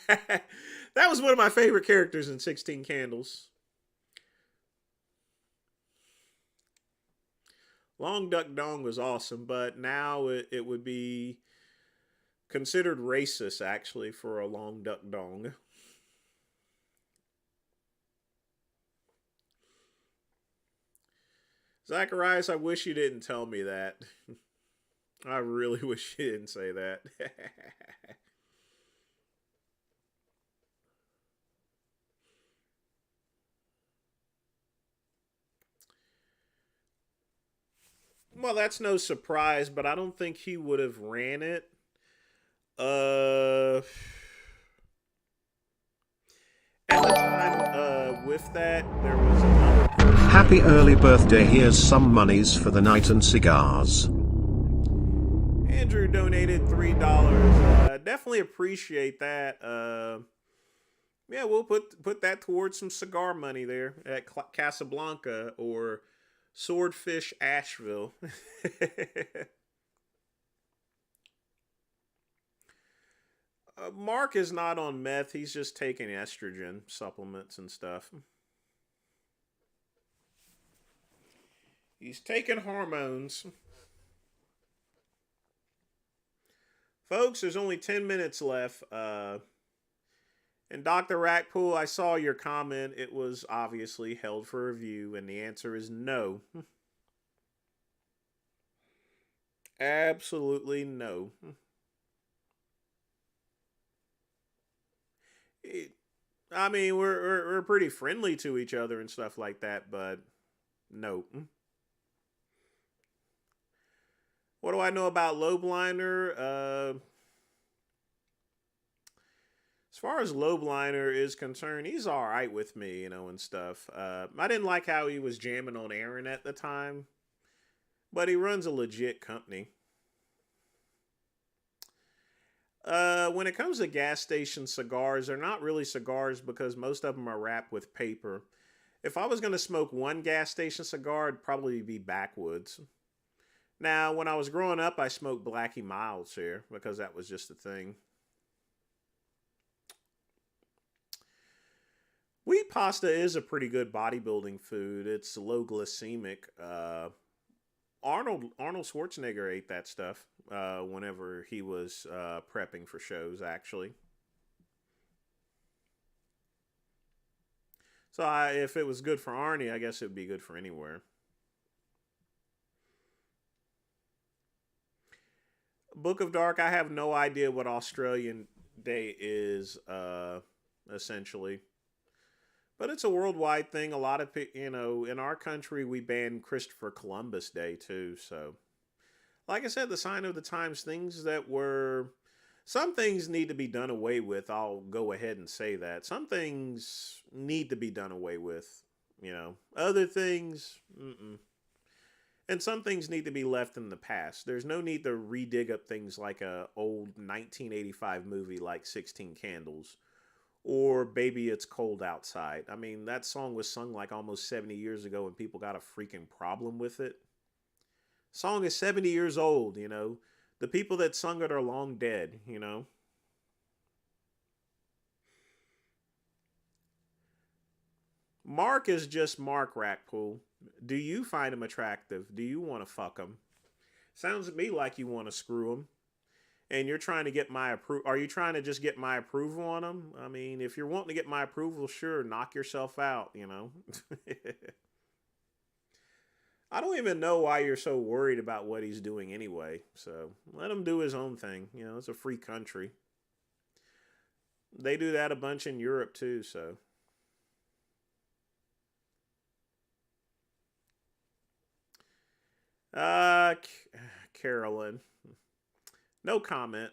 That was one of my favorite characters in 16 Candles. Long Duck Dong was awesome, but now it would be considered racist, actually, for a Long Duck Dong. Zacharias, I wish you didn't tell me that. I really wish you didn't say that. Well, that's no surprise, but I don't think he would have ran it. At the time, with that, there was another person. Happy early birthday. Here's some monies for the night and cigars. Andrew donated $3. Definitely appreciate that. Yeah, we'll put that towards some cigar money there at Casablanca or Swordfish Asheville. Mark is not on meth. He's just taking estrogen supplements and stuff. He's taking hormones. Folks, there's only 10 minutes left. And Dr. Rackpool, I saw your comment. It was obviously held for review, and the answer is no. Absolutely no. I mean, we're pretty friendly to each other and stuff like that, but no. What do I know about Low Blinder? As far as Lobeliner is concerned, he's all right with me, you know, and stuff. I didn't like how he was jamming on Aaron at the time, but he runs a legit company. When it comes to gas station cigars, they're not really cigars because most of them are wrapped with paper. If I was going to smoke one gas station cigar, it'd probably be Backwoods. Now, when I was growing up, I smoked Blackie Miles here because that was just a thing. Wheat pasta is a pretty good bodybuilding food. It's low glycemic. Arnold Schwarzenegger ate that stuff whenever he was prepping for shows, actually. So if it was good for Arnie, I guess it would be good for anywhere. Book of Dark, I have no idea what Australian Day is, essentially. But it's a worldwide thing. A lot of, in our country, we banned Christopher Columbus Day, too. So, like I said, the sign of the times, some things need to be done away with. I'll go ahead and say that. Some things need to be done away with, Other things, mm-mm. And some things need to be left in the past. There's no need to redig up things like a old 1985 movie like 16 Candles or Baby It's Cold Outside. I mean, that song was sung like almost 70 years ago and people got a freaking problem with it. Song is 70 years old, The people that sung it are long dead. Mark is just Mark Rackpool. Do you find him attractive? Do you want to fuck him? Sounds to me like you want to screw him. And you're trying to get my approval. Are you trying to just get my approval on him? I mean, if you're wanting to get my approval, sure, knock yourself out, I don't even know why you're so worried about what he's doing anyway. So let him do his own thing. It's a free country. They do that a bunch in Europe too, so. Carolyn. No comment.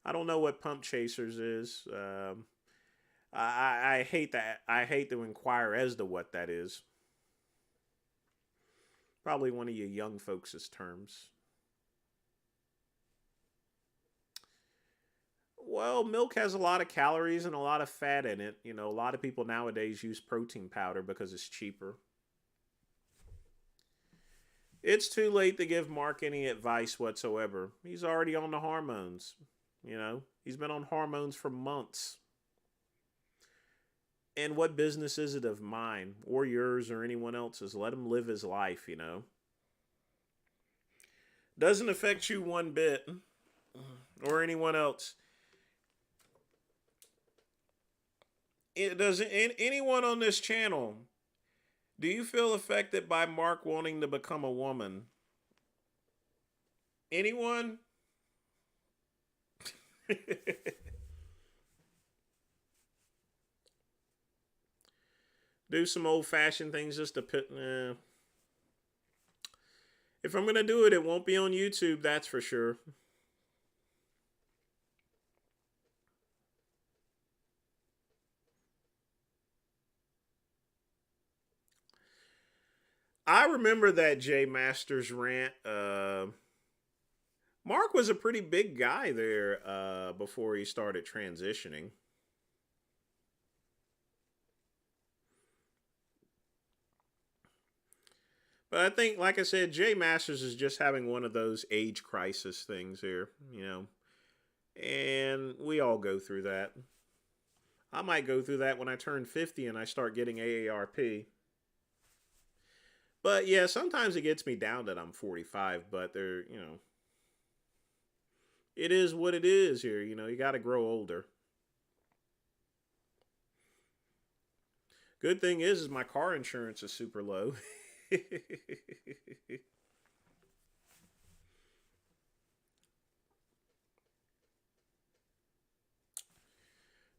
I don't know what Pump Chasers is. I hate that. I hate to inquire as to what that is. Probably one of you young folks' terms. Well, milk has a lot of calories and a lot of fat in it. A lot of people nowadays use protein powder because it's cheaper. It's too late to give Mark any advice whatsoever. He's already on the hormones. He's been on hormones for months. And what business is it of mine or yours or anyone else's? Let him live his life, Doesn't affect you one bit or anyone else. It doesn't. Anyone on this channel, do you feel affected by Mark wanting to become a woman? Anyone? Do some old-fashioned things just to put. If I'm gonna do it, it won't be on YouTube. That's for sure. I remember that Jay Masters rant. Mark was a pretty big guy there before he started transitioning. But I think, like I said, Jay Masters is just having one of those age crisis things here, And we all go through that. I might go through that when I turn 50 and I start getting AARP. But yeah, sometimes it gets me down that I'm 45, but it is what it is here. You got to grow older. Good thing is my car insurance is super low.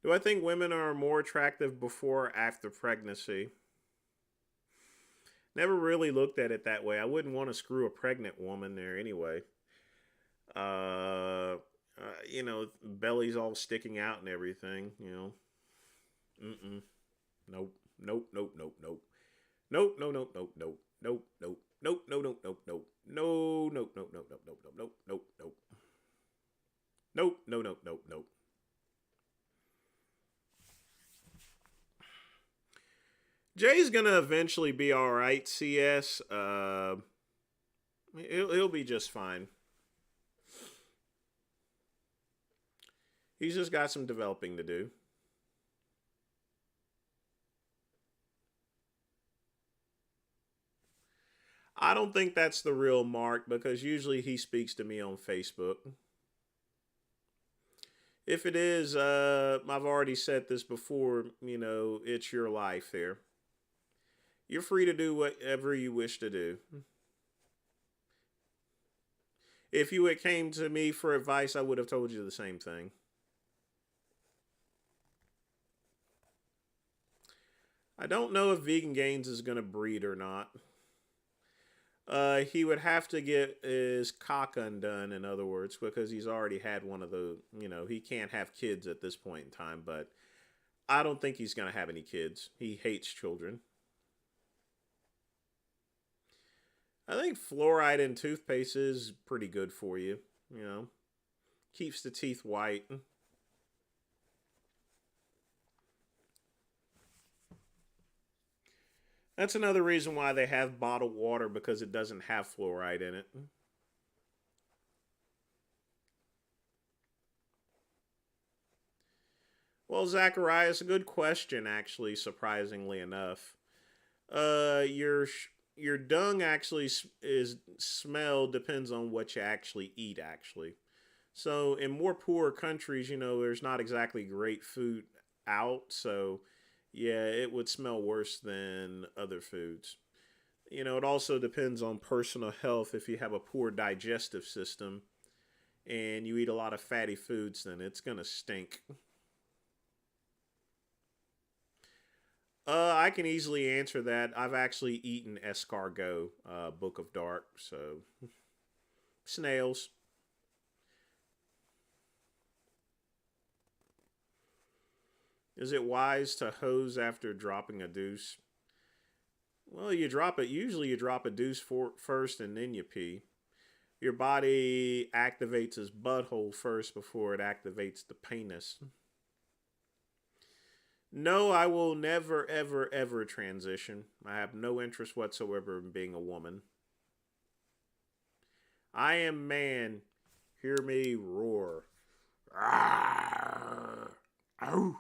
Do I think women are more attractive before or after pregnancy? Never really looked at it that way. I wouldn't want to screw a pregnant woman there anyway. You know, belly's all sticking out and everything. You know, mm-mm. Nope. Nope. Nope. Nope. Nope. Nope. No. Nope. Nope. Nope. Nope. Nope. Nope. No. Nope. Nope. Nope. No. Nope. Nope. Nope. Nope. Nope. Nope. Nope. Nope. Nope. No. Nope. Nope. Nope. Jay's gonna eventually be all right. CS. He'll be just fine. He's just got some developing to do. I don't think that's the real Mark because usually he speaks to me on Facebook. If it is, I've already said this before, you know, it's your life there. You're free to do whatever you wish to do. If you had came to me for advice, I would have told you the same thing. I don't know if Vegan Gains is going to breed or not. He would have to get his cock undone, in other words, because he's already had one of the, you know, he can't have kids at this point in time, but I don't think he's going to have any kids. He hates children. I think fluoride in toothpaste is pretty good for you, you know, keeps the teeth white. That's another reason why they have bottled water because it doesn't have fluoride in it. Well, Zacharias, a good question, actually, surprisingly enough. Your dung actually is smell depends on what you actually eat, actually. So in more poor countries, you know, there's not exactly great food out, so yeah, it would smell worse than other foods. You know, it also depends on personal health. If you have a poor digestive system and you eat a lot of fatty foods, then it's gonna stink. I can easily answer that. I've actually eaten escargot, Book of Dark, so snails. Is it wise to hose after dropping a deuce? Well, you drop it. Usually, you drop a deuce first, and then you pee. Your body activates his butthole first before it activates the penis. No, I will never, ever, ever transition. I have no interest whatsoever in being a woman. I am man. Hear me roar. Arrgh. Ow.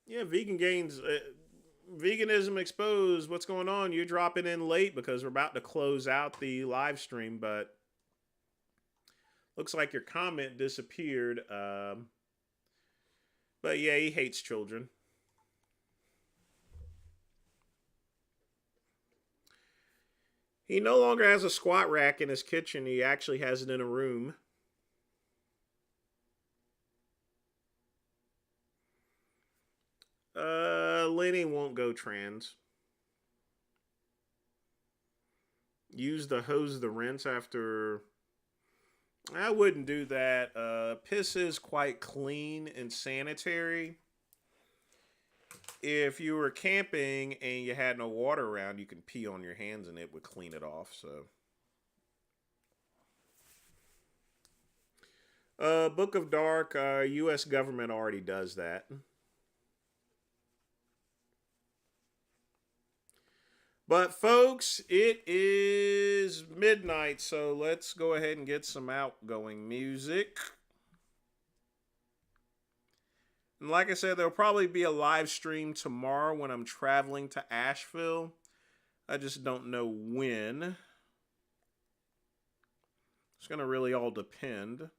Yeah, vegan gains. Veganism exposed. What's going on? You're dropping in late because we're about to close out the live stream, but looks like your comment disappeared. But yeah, he hates children. He no longer has a squat rack in his kitchen. He actually has it in a room. Lenny won't go trans. Use the hose the rinse after. I wouldn't do that. Piss is quite clean and sanitary. If you were camping and you had no water around, you can pee on your hands and it would clean it off. So, Book of Dark, U.S. government already does that. But folks, it is midnight, so let's go ahead and get some outgoing music. And like I said, there'll probably be a live stream tomorrow when I'm traveling to Asheville. I just don't know when. It's going to really all depend.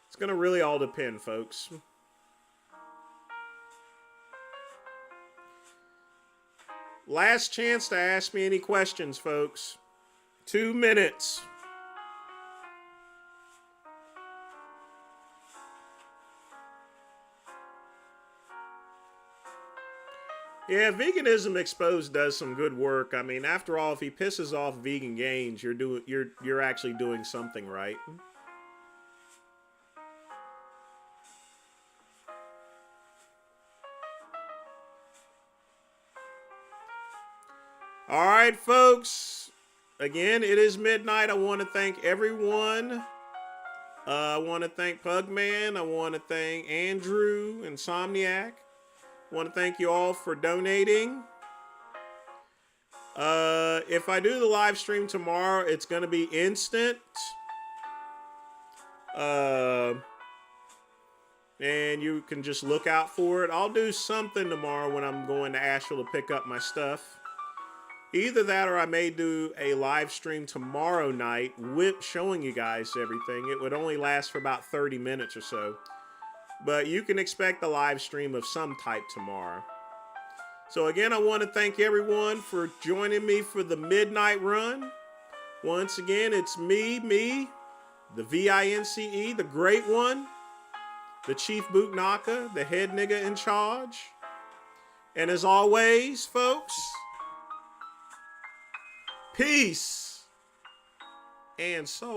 It's going to really all depend, folks. Last chance to ask me any questions, folks. 2 minutes. Yeah, Veganism Exposed does some good work. I mean, after all, if he pisses off vegan gains, you're actually doing something right. All right, folks. Again, it is midnight. I want to thank everyone. I want to thank Pugman. I want to thank Andrew, Insomniac. I want to thank you all for donating. If I do the live stream tomorrow, it's going to be instant. And you can just look out for it. I'll do something tomorrow when I'm going to Asheville to pick up my stuff. Either that or I may do a live stream tomorrow night with showing you guys everything. It would only last for about 30 minutes or so. But you can expect a live stream of some type tomorrow. So again, I want to thank everyone for joining me for the midnight run. Once again, it's me, the VINCE, the great one, the Chief Boot Knocker, the head nigga in charge. And as always, folks, peace and soul.